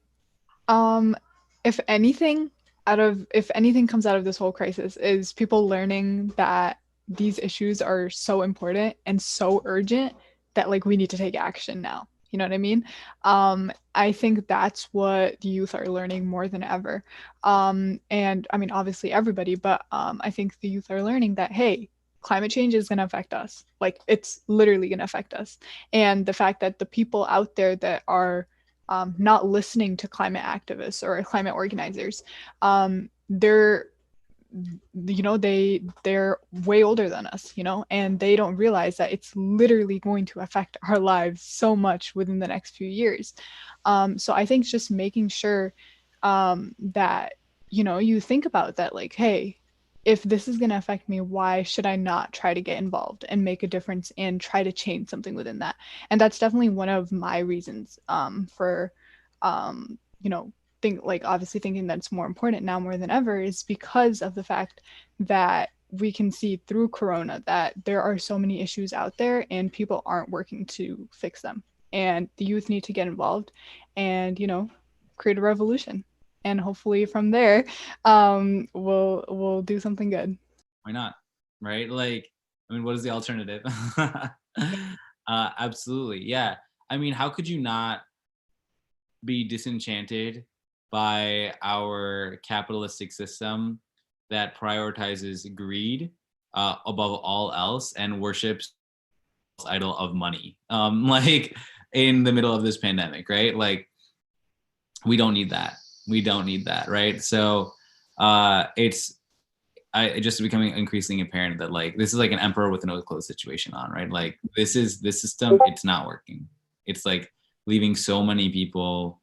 um if anything if anything comes out of this whole crisis is people learning that these issues are so important and so urgent that like we need to take action now. You know what I mean? I think that's what the youth are learning more than ever. And I mean, obviously everybody, but I think the youth are learning that, hey, climate change is going to affect us. Like it's literally going to affect us. And the fact that the people out there that are not listening to climate activists or climate organizers. They're they're way older than us, and they don't realize that it's literally going to affect our lives so much within the next few years. So I think just making sure that you think about that, like, hey, if this is going to affect me, why should I not try to get involved and make a difference and try to change something within that? And that's definitely one of my reasons for, um, you know, obviously thinking that it's more important now more than ever is because of the fact that we can see through Corona that there are so many issues out there and people aren't working to fix them. And the youth need to get involved and, create a revolution. And hopefully from there, we'll do something good. Why not? Right? Like, I mean, what is the alternative? Absolutely. Yeah. I mean, how could you not be disenchanted by our capitalistic system that prioritizes greed above all else and worships idol of money? Like in the middle of this pandemic, right? Like, we don't need that. We don't need that, right? So it's just becoming increasingly apparent that like this is like an emperor with no clothes situation on, right? Like this system, it's not working. It's like leaving so many people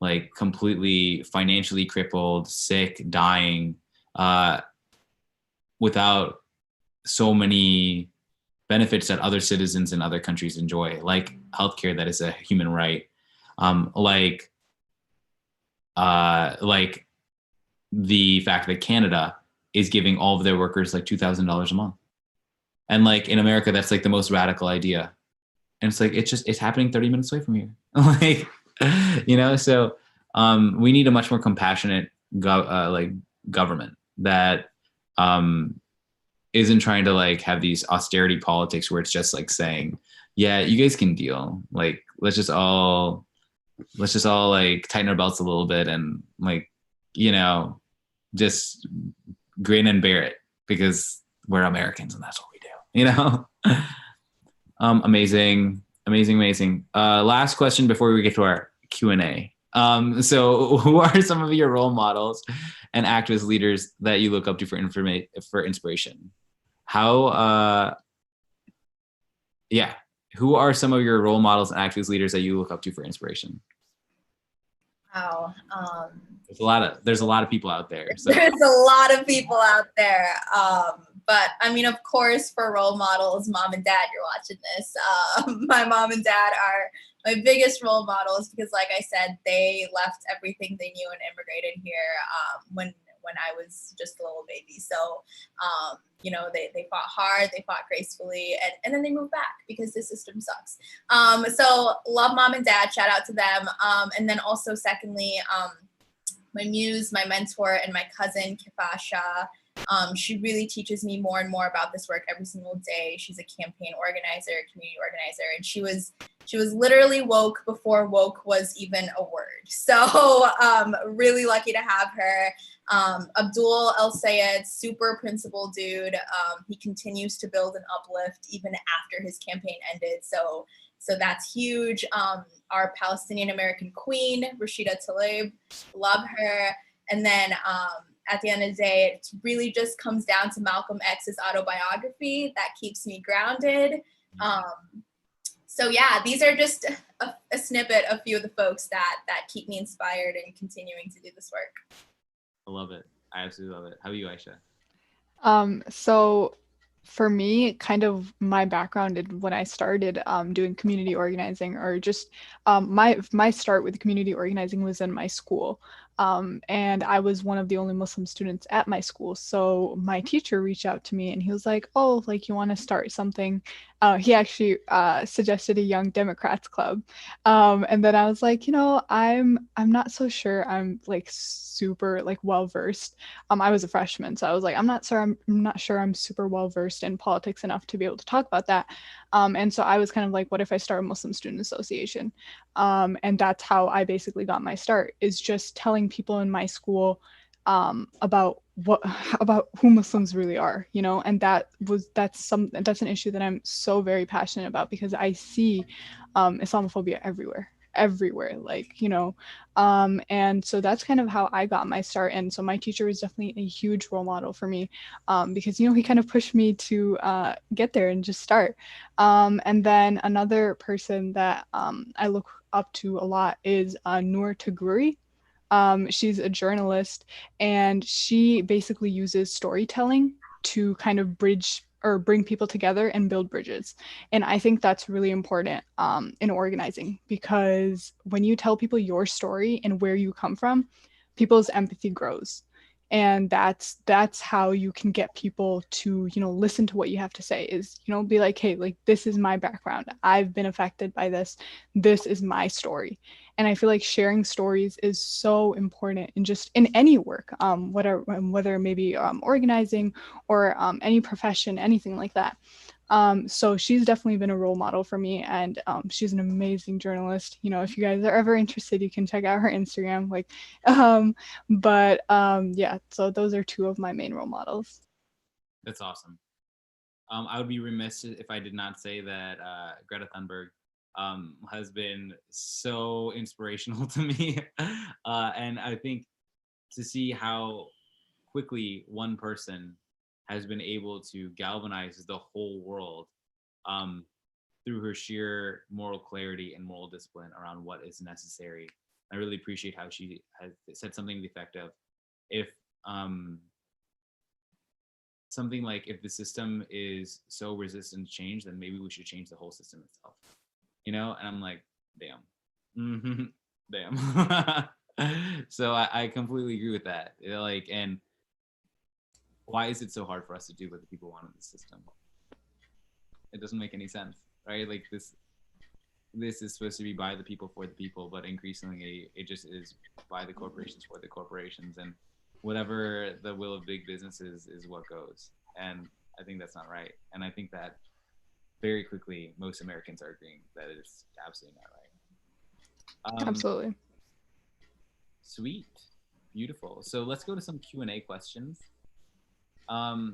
like completely financially crippled, sick, dying, without so many benefits that other citizens in other countries enjoy, like healthcare that is a human right, like the fact that Canada is giving all of their workers like $2,000 a month. And like in America, that's like the most radical idea. And it's like, it's happening 30 minutes away from here. Like, so we need a much more compassionate government that isn't trying to like have these austerity politics where it's just like saying, yeah, you guys can deal. Like, let's just all like tighten our belts a little bit and like, just grin and bear it because we're Americans and that's what we do, amazing. Last question before we get to our Q&A. So who are some of your role models and activist leaders that you look up to for inspiration? Who are some of your role models and activist leaders that you look up to for inspiration? Wow. There's a lot of people out there. So. There's a lot of people out there. But I mean, of course, for role models, mom and dad, you're watching this. My mom and dad are my biggest role models because, like I said, they left everything they knew and immigrated here when I was just a little baby. So, they fought hard, they fought gracefully, and then they moved back because the system sucks. So love mom and dad, shout out to them. And then also secondly, my muse, my mentor, and my cousin, Aaeshah. She really teaches me more and more about this work every single day. She's a campaign organizer, community organizer, and she was literally woke before woke was even a word. So really lucky to have her. Abdul El-Sayed, super principled dude. He continues to build and uplift even after his campaign ended. So that's huge. Our Palestinian American queen, Rashida Tlaib, love her. And then at the end of the day, it really just comes down to Malcolm X's autobiography that keeps me grounded. So yeah, these are just a snippet, a few of the folks that keep me inspired and continuing to do this work. I love it. I absolutely love it. How about you, Aaeshah? So for me, kind of my background when I started doing community organizing, or just my start with community organizing was in my school. And I was one of the only Muslim students at my school. So my teacher reached out to me and he was like, oh, like you want to start something? He actually suggested a Young Democrats Club. And then I was like, I'm not so sure I'm like super like well versed. I was a freshman, so I was like, I'm not sure I'm super well versed in politics enough to be able to talk about that. And so I was kind of like, what if I start a Muslim Student Association? And that's how I basically got my start, is just telling people in my school about who Muslims really are, and that's an issue that I'm so very passionate about, because I see Islamophobia everywhere, like, and so that's kind of how I got my start. And so my teacher was definitely a huge role model for me, because he kind of pushed me to get there and just start. And then another person that I look up to a lot is Noor Taguri. She's a journalist, and she basically uses storytelling to kind of bridge or bring people together and build bridges. And I think that's really important in organizing, because when you tell people your story and where you come from, people's empathy grows. And that's how you can get people to listen to what you have to say, is be like, hey, like, this is my background, I've been affected by this is my story. And I feel like sharing stories is so important in just in any work, whether maybe organizing or any profession, anything like that. So she's definitely been a role model for me, and she's an amazing journalist. If you guys are ever interested, you can check out her Instagram. Like, but yeah, so those are two of my main role models. That's awesome. I would be remiss if I did not say that Greta Thunberg has been so inspirational to me. And I think to see how quickly one person has been able to galvanize the whole world through her sheer moral clarity and moral discipline around what is necessary. I really appreciate how she has said something to the effect of, if something like, if the system is so resistant to change, then maybe we should change the whole system itself. And I'm like, damn. Mm-hmm. Damn. So I completely agree with that. Like, and why is it so hard for us to do what the people want in the system? It doesn't make any sense, right? Like, this is supposed to be by the people for the people, but increasingly it just is by the corporations for the corporations, and whatever the will of big businesses is what goes. And I think that's not right. And I think that very quickly most Americans are agreeing that it's absolutely not right. Absolutely. Sweet. Beautiful. So let's go to some Q&A questions.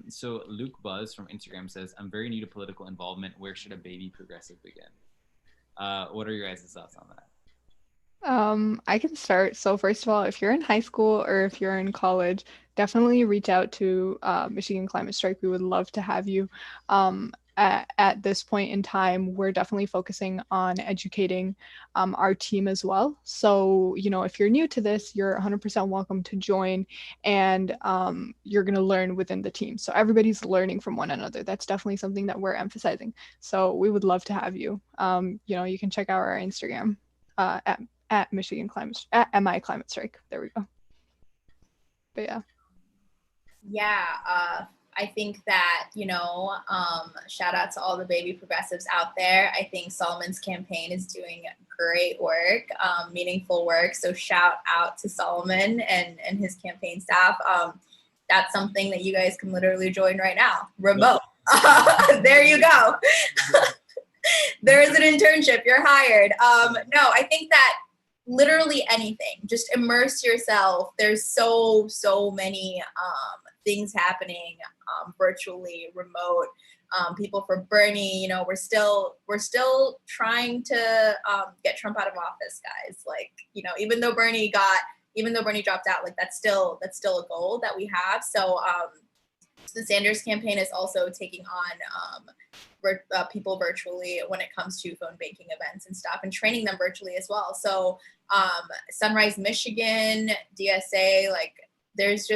So Luke Buzz from Instagram says, I'm very new to political involvement. Where should a baby progressive begin? What are your guys' thoughts on that? I can start. So first of all, if you're in high school or if you're in college, definitely reach out to Michigan Climate Strike. We would love to have you. At this point in time, we're definitely focusing on educating our team as well. So, if you're new to this, you're 100% welcome to join, and you're going to learn within the team. So everybody's learning from one another. That's definitely something that we're emphasizing. So we would love to have you. You can check out our Instagram at Michigan Climate, at MI Climate Strike. There we go. But yeah. Yeah, I think that, shout out to all the baby progressives out there. I think Solomon's campaign is doing great work, meaningful work. So shout out to Solomon and his campaign staff. That's something that you guys can literally join right now, remote. There you go. There is an internship, you're hired. No, I think that literally anything, just immerse yourself. There's so many things happening virtually, remote. People for Bernie, we're still trying to get Trump out of office, guys. Like, even though Bernie dropped out, like that's still a goal that we have. So the Sanders campaign is also taking on people virtually when it comes to phone banking events and stuff, and training them virtually as well. So Sunrise Michigan, DSA, like there's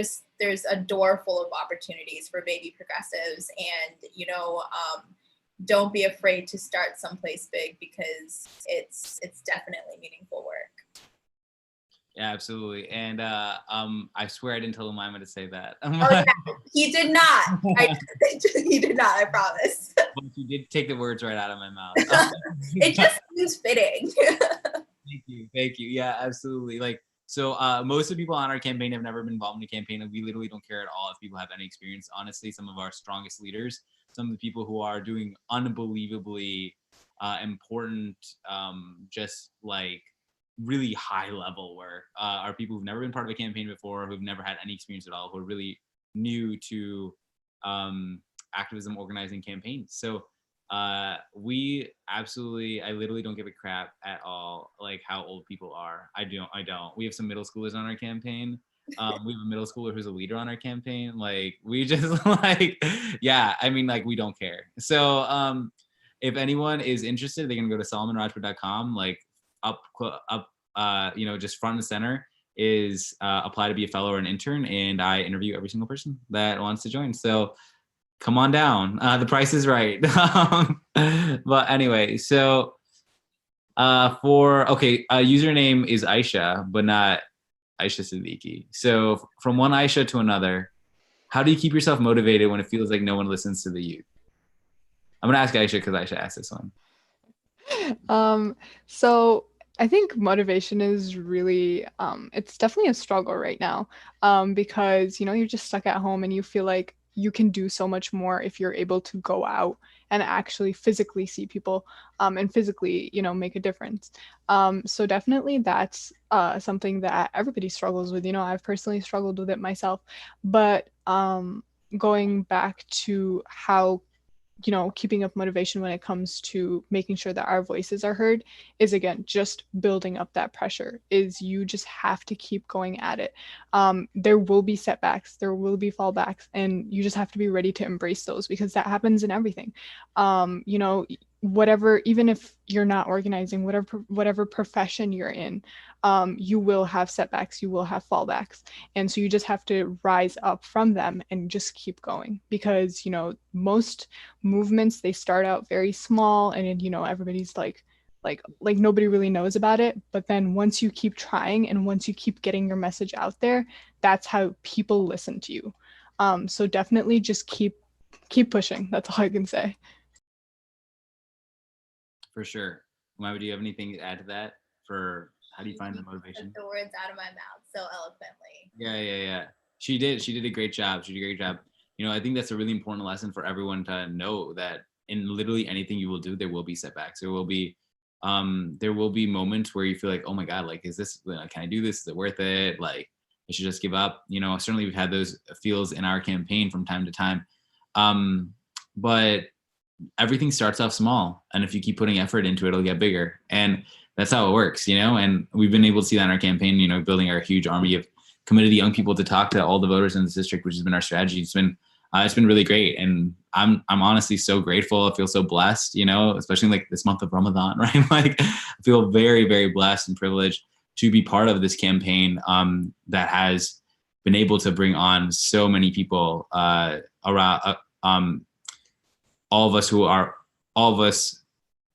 a door full of opportunities for baby progressives, and don't be afraid to start someplace big, because it's definitely meaningful work. Yeah, absolutely. And I swear I didn't tell Umaima to say that. Oh yeah, he did not. He did not, I promise. But you did take the words right out of my mouth. It just seems fitting. Thank you. Yeah, absolutely. Like, so most of the people on our campaign have never been involved in a campaign, and we literally don't care at all if people have any experience. Honestly, some of our strongest leaders, some of the people who are doing unbelievably important, just like really high level work, are people who've never been part of a campaign before, who've never had any experience at all, who are really new to activism, organizing campaigns. So we absolutely, I literally don't give a crap at all like how old people are. I don't. We have some middle schoolers on our campaign. We have a middle schooler who's a leader on our campaign. Like, we just like, yeah, I mean, like, we don't care. So if anyone is interested, they can go to solomonrajput.com. Like, up, you know, just front and center is apply to be a fellow or an intern, and I interview every single person that wants to join. So come on down. The price is right. But anyway, so username is Aaeshah, but not Aaeshah Siddiqui. So from one Aaeshah to another, how do you keep yourself motivated when it feels like no one listens to the youth? I'm gonna ask Aaeshah because Aaeshah asked this one. So I think motivation is really, it's definitely a struggle right now, because, you know, you're just stuck at home and you feel like you can do so much more if you're able to go out and actually physically see people, and physically, you know, make a difference. So definitely that's something that everybody struggles with. You know, I've personally struggled with it myself, but going back to how, you know, keeping up motivation when it comes to making sure that our voices are heard is, again, just building up that pressure. Is you just have to keep going at it. There will be setbacks, there will be fallbacks, and you just have to be ready to embrace those, because that happens in everything. You know, whatever, even if you're not organizing, whatever profession you're in, you will have setbacks, you will have fallbacks, and so you just have to rise up from them and just keep going, because, you know, most movements, they start out very small, and, you know, everybody's like nobody really knows about it, but then once you keep trying and once you keep getting your message out there, that's how people listen to you. So definitely just keep pushing. That's all I can say. For sure. Umaima, do you have anything to add to that? For how do you find the motivation? The words out of my mouth so eloquently. Yeah. She did a great job. You know, I think that's a really important lesson for everyone to know, that in literally anything you will do, there will be setbacks. There will be moments where you feel like, oh my God, like, is this, can I do this? Is it worth it? Like, I should just give up. You know, certainly we've had those feels in our campaign from time to time. But everything starts off small, and if you keep putting effort into it, it'll get bigger. And that's how it works, you know. And we've been able to see that in our campaign, you know, building our huge army of committed young people to talk to all the voters in this district, which has been our strategy. It's been really great, and I'm honestly so grateful. I feel so blessed, you know, especially like this month of Ramadan, right? Like, I feel very, very blessed and privileged to be part of this campaign that has been able to bring on so many people around. All of us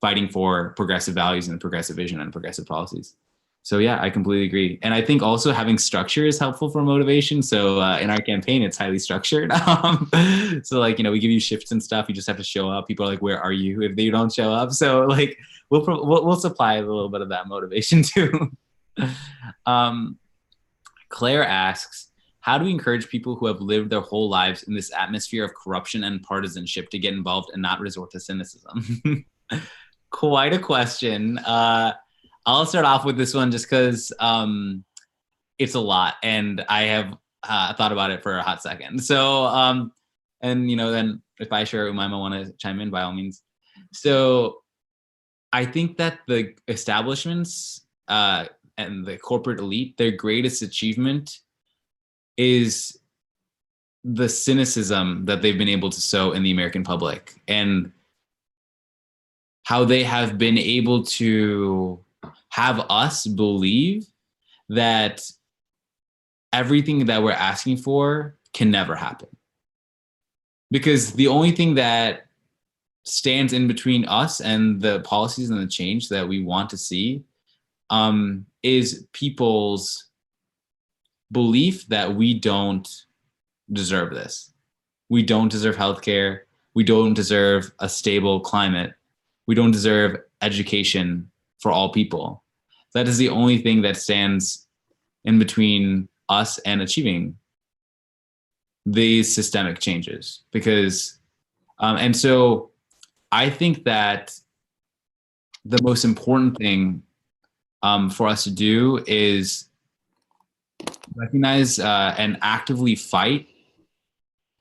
fighting for progressive values and progressive vision and progressive policies. So yeah, I completely agree. And I think also having structure is helpful for motivation. So in our campaign, it's highly structured. So like, you know, we give you shifts and stuff. You just have to show up. People are like, where are you if they don't show up? So like, we'll supply a little bit of that motivation too. Claire asks, how do we encourage people who have lived their whole lives in this atmosphere of corruption and partisanship to get involved and not resort to cynicism? Quite a question. I'll start off with this one just because it's a lot, and I have thought about it for a hot second. So, and you know, then if Aaeshah or Umaima want to chime in, by all means. So, I think that the establishments and the corporate elite, their greatest achievement is the cynicism that they've been able to sow in the American public, and how they have been able to have us believe that everything that we're asking for can never happen. Because the only thing that stands in between us and the policies and the change that we want to see is people's belief that we don't deserve this. We don't deserve healthcare. We don't deserve a stable climate. We don't deserve education for all people. That is the only thing that stands in between us and achieving these systemic changes. Because, and so I think that the most important thing for us to do is recognize and actively fight.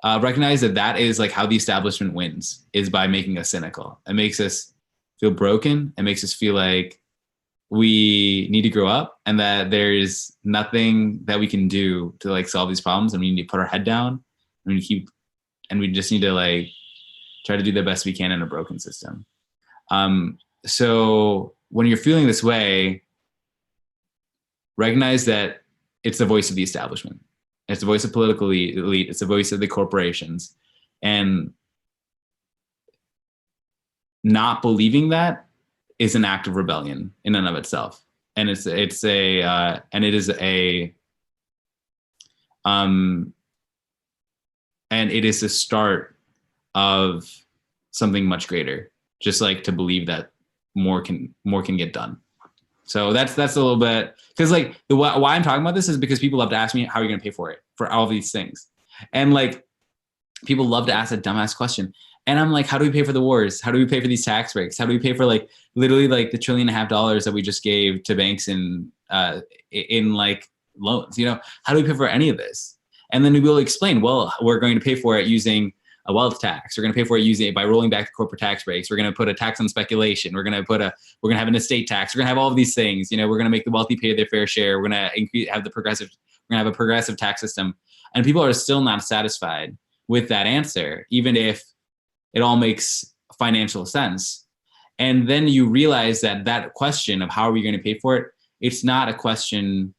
Recognize that that is like how the establishment wins, is by making us cynical. It makes us feel broken. It makes us feel like we need to grow up and that there's nothing that we can do to like solve these problems, and we need to put our head down and we just need to like try to do the best we can in a broken system. So when you're feeling this way, recognize that it's the voice of the establishment. It's the voice of political elite. It's the voice of the corporations. And not believing that is an act of rebellion in and of itself. And it is the start of something much greater. Just like to believe that more can get done. So that's a little bit, because like why I'm talking about this is because people love to ask me, how are you going to pay for it, for all these things? And like people love to ask that dumbass question. And I'm like, how do we pay for the wars? How do we pay for these tax breaks? How do we pay for like literally like the $1.5 trillion that we just gave to banks in like loans? You know, how do we pay for any of this? And then we will explain, well, we're going to pay for it using a wealth tax. We're going to pay for it using it by rolling back the corporate tax breaks. We're going to put a tax on speculation. We're going to have an estate tax. We're going to have all of these things. You know, we're going to make the wealthy pay their fair share. We're going to have a progressive tax system. And people are still not satisfied with that answer, even if it all makes financial sense. And then you realize that question of how are we going to pay for it, it's not a question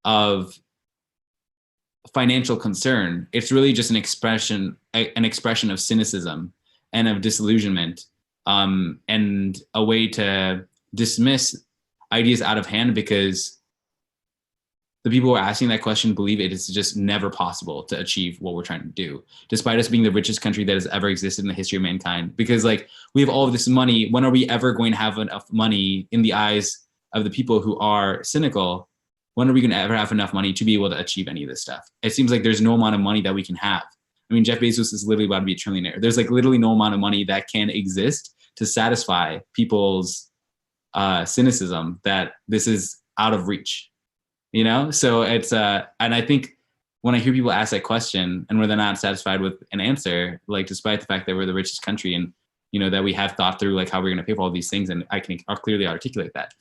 of financial concern. It's really just an expression of cynicism and of disillusionment, and a way to dismiss ideas out of hand, because the people who are asking that question believe it is just never possible to achieve what we're trying to do, despite us being the richest country that has ever existed in the history of mankind. Because like we have all of this money, when are we ever going to have enough money in the eyes of the people who are cynical? When are we going to ever have enough money to be able to achieve any of this stuff? It seems like there's no amount of money that we can have. I mean, Jeff Bezos is literally about to be a trillionaire. There's like literally no amount of money that can exist to satisfy people's cynicism that this is out of reach. You know, so it's and I think when I hear people ask that question and where they're not satisfied with an answer, like despite the fact that we're the richest country and you know that we have thought through like how we're going to pay for all these things, and I can clearly articulate that.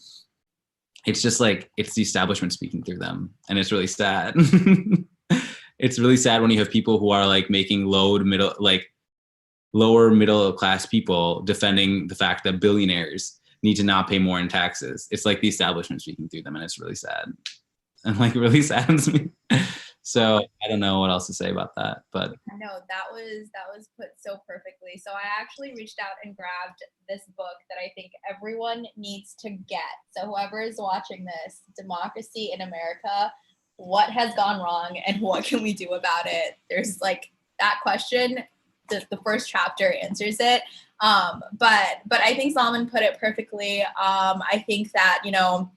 It's just like it's the establishment speaking through them, and it's really sad. It's really sad when you have people who are like making lower middle class people defending the fact that billionaires need to not pay more in taxes. It's like the establishment speaking through them, and it's really sad. And like it really saddens me. So I don't know what else to say about that, but I know that was put so perfectly. So I actually reached out and grabbed this book that I think everyone needs to get. So whoever is watching this, Democracy in America, what has gone wrong and what can we do about it? There's like that question, the first chapter answers it. But I think Solomon put it perfectly. I think that, you know,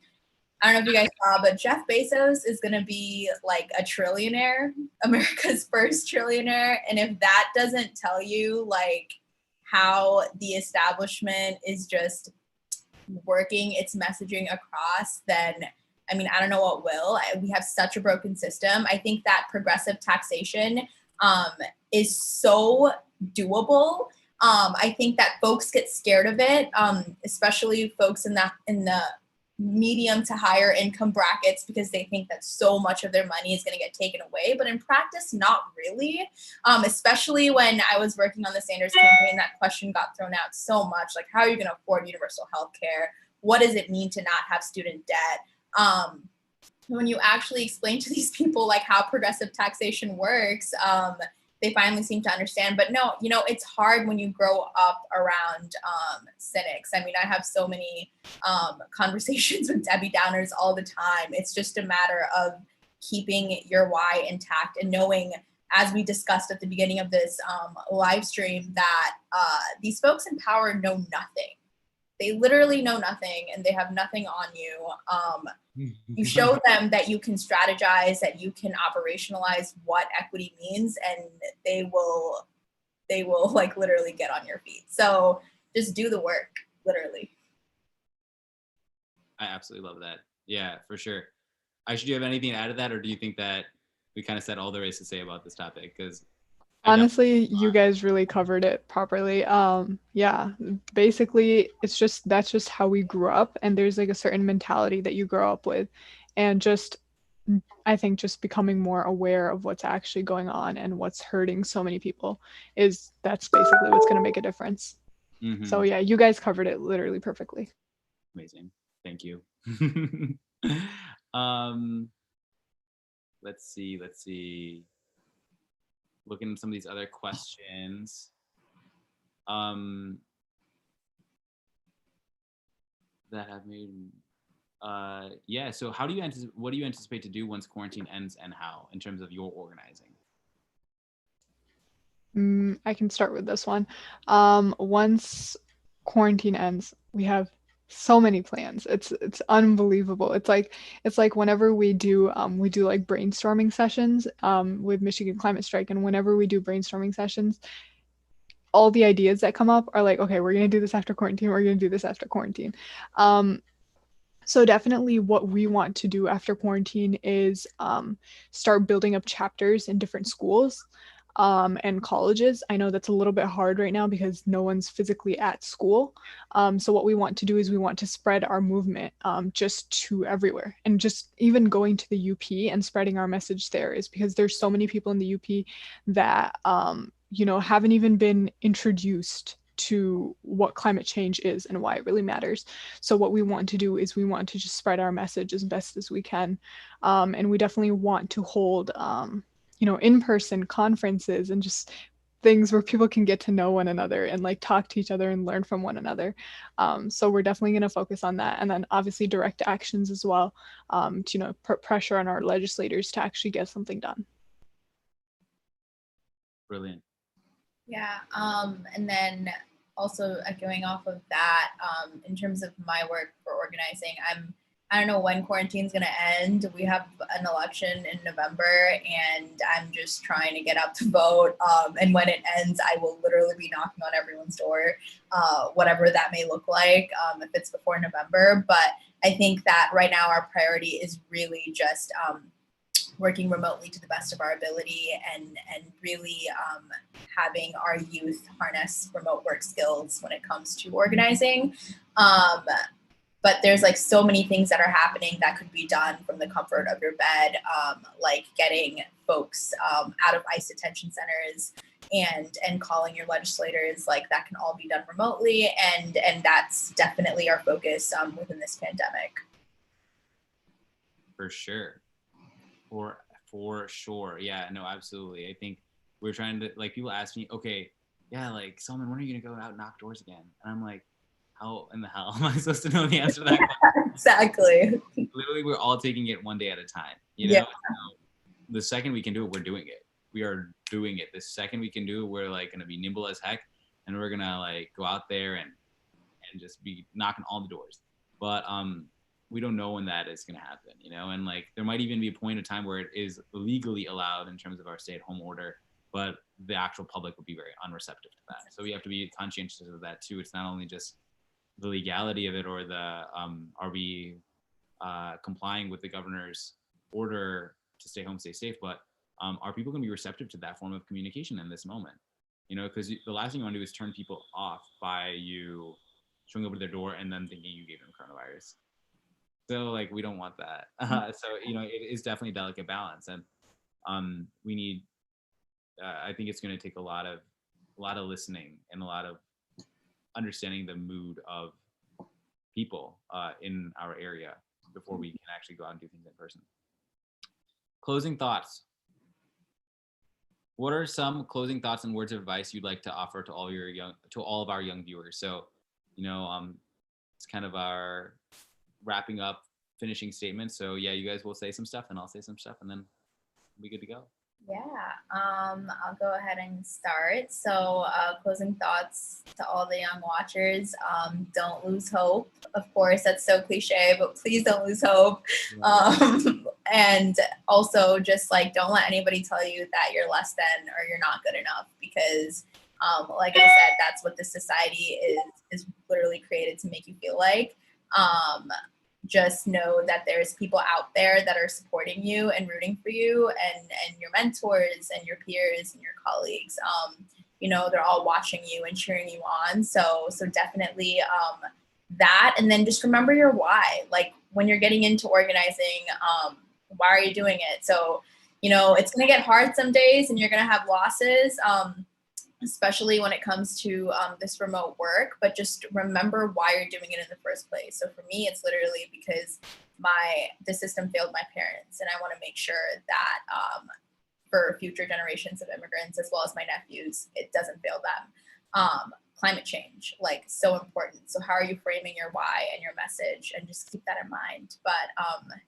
I don't know if you guys saw, but Jeff Bezos is going to be like a trillionaire, America's first trillionaire. And if that doesn't tell you like how the establishment is just working its messaging across, then I mean, I don't know what will. We have such a broken system. I think that progressive taxation is so doable. I think that folks get scared of it, especially folks in the medium to higher income brackets, because they think that so much of their money is going to get taken away. But in practice, not really. Especially when I was working on the Sanders campaign, that question got thrown out so much. Like, how are you going to afford universal health care? What does it mean to not have student debt? When you actually explain to these people like how progressive taxation works, they finally seem to understand. But no, you know, it's hard when you grow up around cynics. I mean, I have so many conversations with Debbie Downers all the time. It's just a matter of keeping your why intact and knowing, as we discussed at the beginning of this live stream, that these folks in power know nothing. They literally know nothing, and they have nothing on you. You show them that you can strategize, that you can operationalize what equity means, and they will like literally get on your feet. So just do the work, literally. I absolutely love that. Yeah, for sure. Aisha, do you have anything to add to that, or do you think that we kind of said all there is to say about this topic? Because honestly, you guys really covered it properly. Yeah, basically, that's just how we grew up, and there's like a certain mentality that you grow up with, and just I think just becoming more aware of what's actually going on and what's hurting so many people that's basically what's going to make a difference. Mm-hmm. So yeah, you guys covered it literally perfectly. Amazing. Thank you. Let's see. Looking at some of these other questions. That have made yeah, so what do you anticipate to do once quarantine ends, and how, in terms of your organizing? I can start with this one. Once quarantine ends, we have so many plans. It's unbelievable. It's like whenever we do like brainstorming sessions with Michigan Climate Strike, and whenever we do brainstorming sessions, all the ideas that come up are like, okay, we're gonna do this after quarantine. We're gonna do this after quarantine. So definitely what we want to do after quarantine is start building up chapters in different schools and colleges. I know that's a little bit hard right now because no one's physically at school. So what we want to do is we want to spread our movement just to everywhere, and just even going to the UP and spreading our message there, is because there's so many people in the UP that haven't even been introduced to what climate change is and why it really matters. So what we want to do is we want to just spread our message as best as we can. And we definitely want to hold, in-person conferences and just things where people can get to know one another and like talk to each other and learn from one another. So we're definitely going to focus on that. And then obviously direct actions as well, to, put pressure on our legislators to actually get something done. Brilliant. Yeah, and then also going off of that, in terms of my work for organizing, I don't know when quarantine's gonna end. We have an election in November, and I'm just trying to get out to vote. And when it ends, I will literally be knocking on everyone's door, whatever that may look like, if it's before November. But I think that right now our priority is really just working remotely to the best of our ability, and really having our youth harness remote work skills when it comes to organizing. But there's like so many things that are happening that could be done from the comfort of your bed, like getting folks out of ICE detention centers and calling your legislators. Like that can all be done remotely, and that's definitely our focus within this pandemic. For sure. For sure. Yeah, no, absolutely. I think we're trying to, like, people ask me, okay, yeah, like, Solomon, when are you gonna go out and knock doors again? And I'm like, how in the hell am I supposed to know the answer to that question? Exactly. Literally, we're all taking it one day at a time, you know? Yeah. So the second we can do it, we're doing it. We are doing it. The second we can do it, we're like gonna be nimble as heck, and we're gonna like go out there and just be knocking all the doors. But we don't know when that is going to happen, and like there might even be a point of time where it is legally allowed in terms of our stay-at-home order, but the actual public would be very unreceptive to that. So we have to be conscientious of that too. It's not only just the legality of it, or the are we complying with the governor's order to stay home, stay safe, but are people going to be receptive to that form of communication in this moment? Because the last thing you want to do is turn people off by you showing up at their door and then thinking you gave them coronavirus. So like we don't want that. So it is definitely a delicate balance, and we need. I think it's going to take a lot of listening and a lot of understanding the mood of people in our area before we can actually go out and do things in person. Closing thoughts. What are some closing thoughts and words of advice you'd like to offer to all of our young viewers? So, it's kind of our wrapping up finishing statement. So yeah, you guys will say some stuff and I'll say some stuff and then we'll be good to go. Yeah, I'll go ahead and start. So, closing thoughts to all the young watchers. Don't lose hope. Of course, that's so cliche, but please don't lose hope. And also just like, don't let anybody tell you that you're less than or you're not good enough, because like I said, that's what this society is literally created to make you feel like. Just know that there's people out there that are supporting you and rooting for you, and your mentors and your peers and your colleagues. You know, they're all watching you and cheering you on. So definitely that. And then just remember your why. Like when you're getting into organizing, why are you doing it? So, you know, it's going to get hard some days and you're going to have losses. Especially when it comes to this remote work, but just remember why you're doing it in the first place. So for me, it's literally because the system failed my parents, and I want to make sure that for future generations of immigrants, as well as my nephews, it doesn't fail them. Climate change, like, so important. So how are you framing your why and your message, and just keep that in mind. But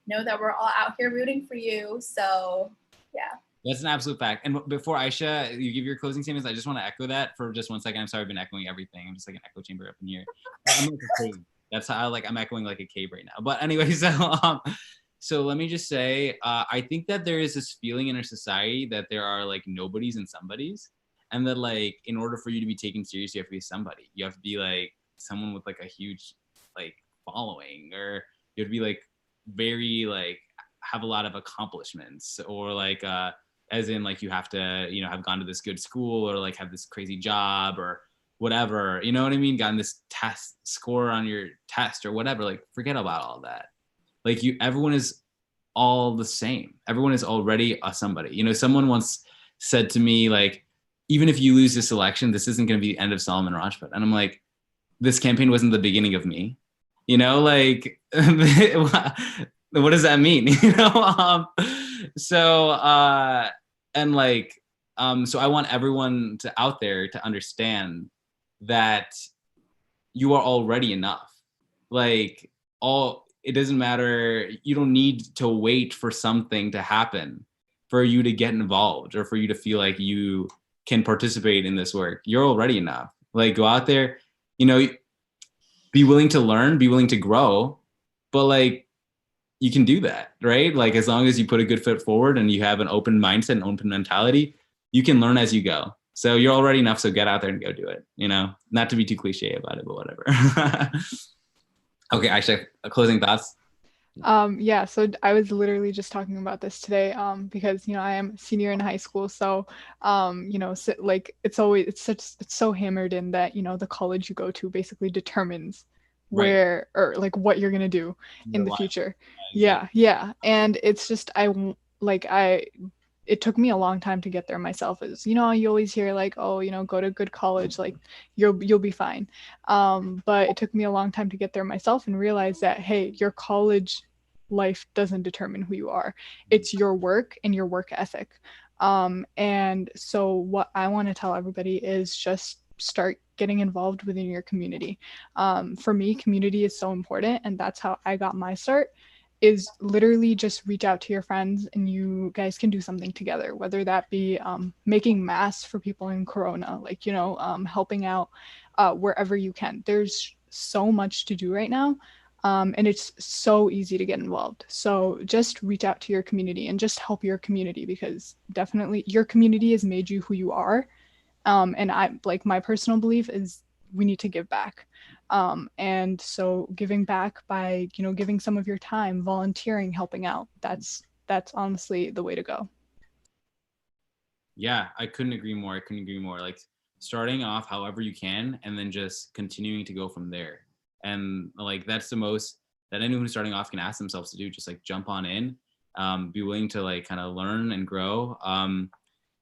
know that we're all out here rooting for you. So yeah. That's an absolute fact. And before Aaeshah, you give your closing statements, I just want to echo that for just 1 second. I'm sorry, I've been echoing everything. I'm just like an echo chamber up in here. I'm like a cave. That's how I'm echoing like a cave right now. But anyway, so let me just say, I think that there is this feeling in our society that there are like nobodies and somebodies, and that like in order for you to be taken seriously, you have to be somebody. You have to be like someone with like a huge like following, or you have to be like very like have a lot of accomplishments, or like as in like you have to, you know, have gone to this good school, or like have this crazy job, or whatever, you know what I mean? Gotten this test score on your test or whatever. Like forget about all that. Like everyone is all the same. Everyone is already a somebody. You know, someone once said to me, like, even if you lose this election, this isn't going to be the end of Solomon Rajput. And I'm like, this campaign wasn't the beginning of me. You know, like, what does that mean? You know? So I want everyone out there to understand that you are already enough. Like it doesn't matter. You don't need to wait for something to happen for you to get involved or for you to feel like you can participate in this work. You're already enough. Like go out there, you know, be willing to learn, be willing to grow, but like, you can do that, right? Like as long as you put a good foot forward and you have an open mindset and open mentality, you can learn as you go. So you're already enough. So get out there and go do it. You know, not to be too cliche about it, but whatever. Okay, Aaeshah, closing thoughts. Yeah, so I was literally just talking about this today because, you know, I am a senior in high school. So, you know, like it's so hammered in that, you know, the college you go to basically determines where or like what you're gonna do in the future. Yeah. And it's just it took me a long time to get there myself. Is, you know, you always hear like, oh, you know, go to a good college, like you'll be fine. But it took me a long time to get there myself and realize that, hey, your college life doesn't determine who you are. It's your work and your work ethic. And so what I want to tell everybody is just start getting involved within your community. For me, community is so important, and that's how I got my start, is literally just reach out to your friends and you guys can do something together, whether that be making masks for people in Corona, like, you know, helping out wherever you can. There's so much to do right now, and it's so easy to get involved. So just reach out to your community and just help your community, because definitely your community has made you who you are. And I, like, my personal belief is we need to give back. And so giving back by, you know, giving some of your time, volunteering, helping out, that's honestly the way to go. Yeah, I couldn't agree more. Like starting off however you can and then just continuing to go from there. And like that's the most that anyone who's starting off can ask themselves to do. Just like jump on in, be willing to like kind of learn and grow.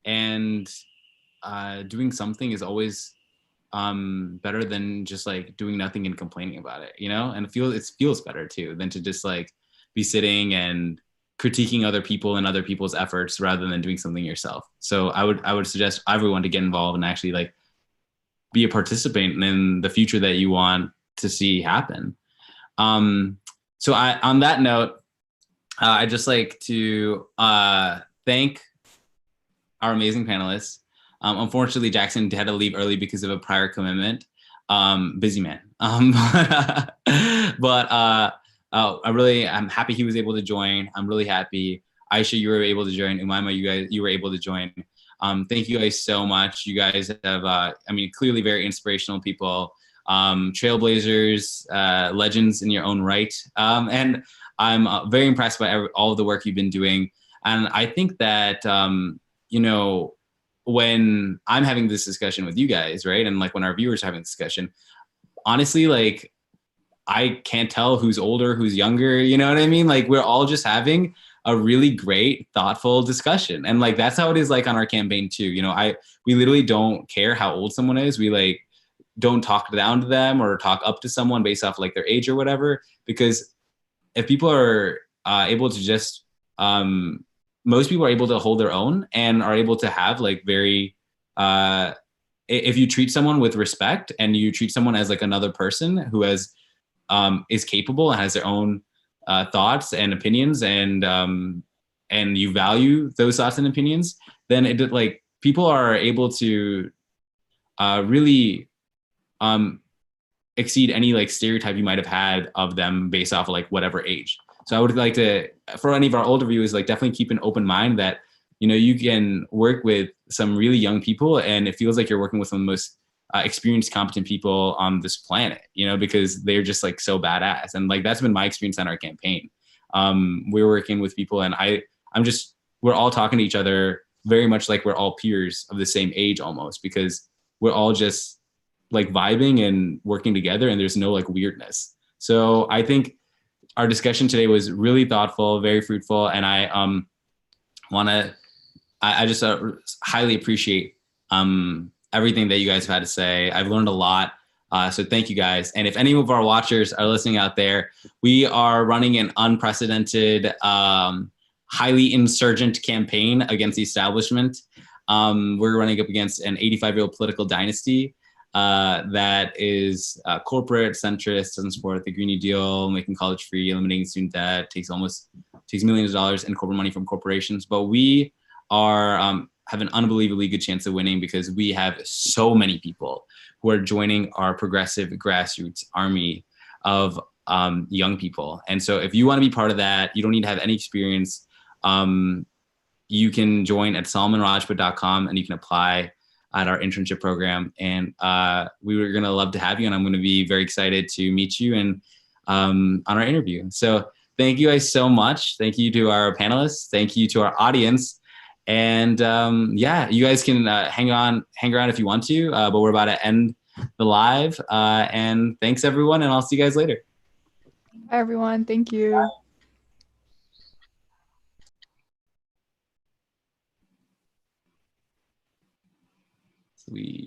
And doing something is always better than just like doing nothing and complaining about it, you know? And it feels better too than to just like be sitting and critiquing other people and other people's efforts rather than doing something yourself. So I would suggest everyone to get involved and actually like be a participant in the future that you want to see happen. So on that note, I'd just like to thank our amazing panelists. Unfortunately, Jackson had to leave early because of a prior commitment. Busy man. But I'm happy he was able to join. I'm really happy. Aaeshah, you were able to join. Umaima, you were able to join. Thank you guys so much. You guys have, clearly very inspirational people, trailblazers, legends in your own right. And I'm very impressed by all of the work you've been doing. And I think that, when I'm having this discussion with you guys, right? And like when our viewers are having this discussion, honestly, like I can't tell who's older, who's younger, you know what I mean? Like we're all just having a really great, thoughtful discussion. And like that's how it is like on our campaign too. We literally don't care how old someone is. We like don't talk down to them or talk up to someone based off like their age or whatever. Because if people are able to just most people are able to hold their own and are able to have like very if you treat someone with respect and you treat someone as like another person who has is capable and has their own thoughts and opinions and you value those thoughts and opinions, then it like people are able to really exceed any like stereotype you might have had of them based off of like whatever age. So I would like to, for any of our older viewers, like definitely keep an open mind that, you can work with some really young people and it feels like you're working with some of the most experienced, competent people on this planet, because they're just like so badass. And like, that's been my experience on our campaign. We're working with people and we're all talking to each other very much like we're all peers of the same age almost, because we're all just like vibing and working together and there's no like weirdness. So I think our discussion today was really thoughtful, very fruitful. And I just highly appreciate everything that you guys have had to say. I've learned a lot. So thank you guys. And if any of our watchers are listening out there, we are running an unprecedented, highly insurgent campaign against the establishment. We're running up against an 85-year-old political dynasty that is corporate, centrist, doesn't support the Green New Deal, making college free, eliminating student debt, takes millions of dollars in corporate money from corporations. But we are have an unbelievably good chance of winning because we have so many people who are joining our progressive grassroots army of young people. And so if you want to be part of that, you don't need to have any experience. You can join at solomonrajput.com and you can apply at our internship program. And we were going to love to have you. And I'm going to be very excited to meet you and on our interview. So thank you guys so much. Thank you to our panelists. Thank you to our audience. And you guys can hang around if you want to, but we're about to end the live. And thanks everyone. And I'll see you guys later. Bye everyone. Thank you. Sweet.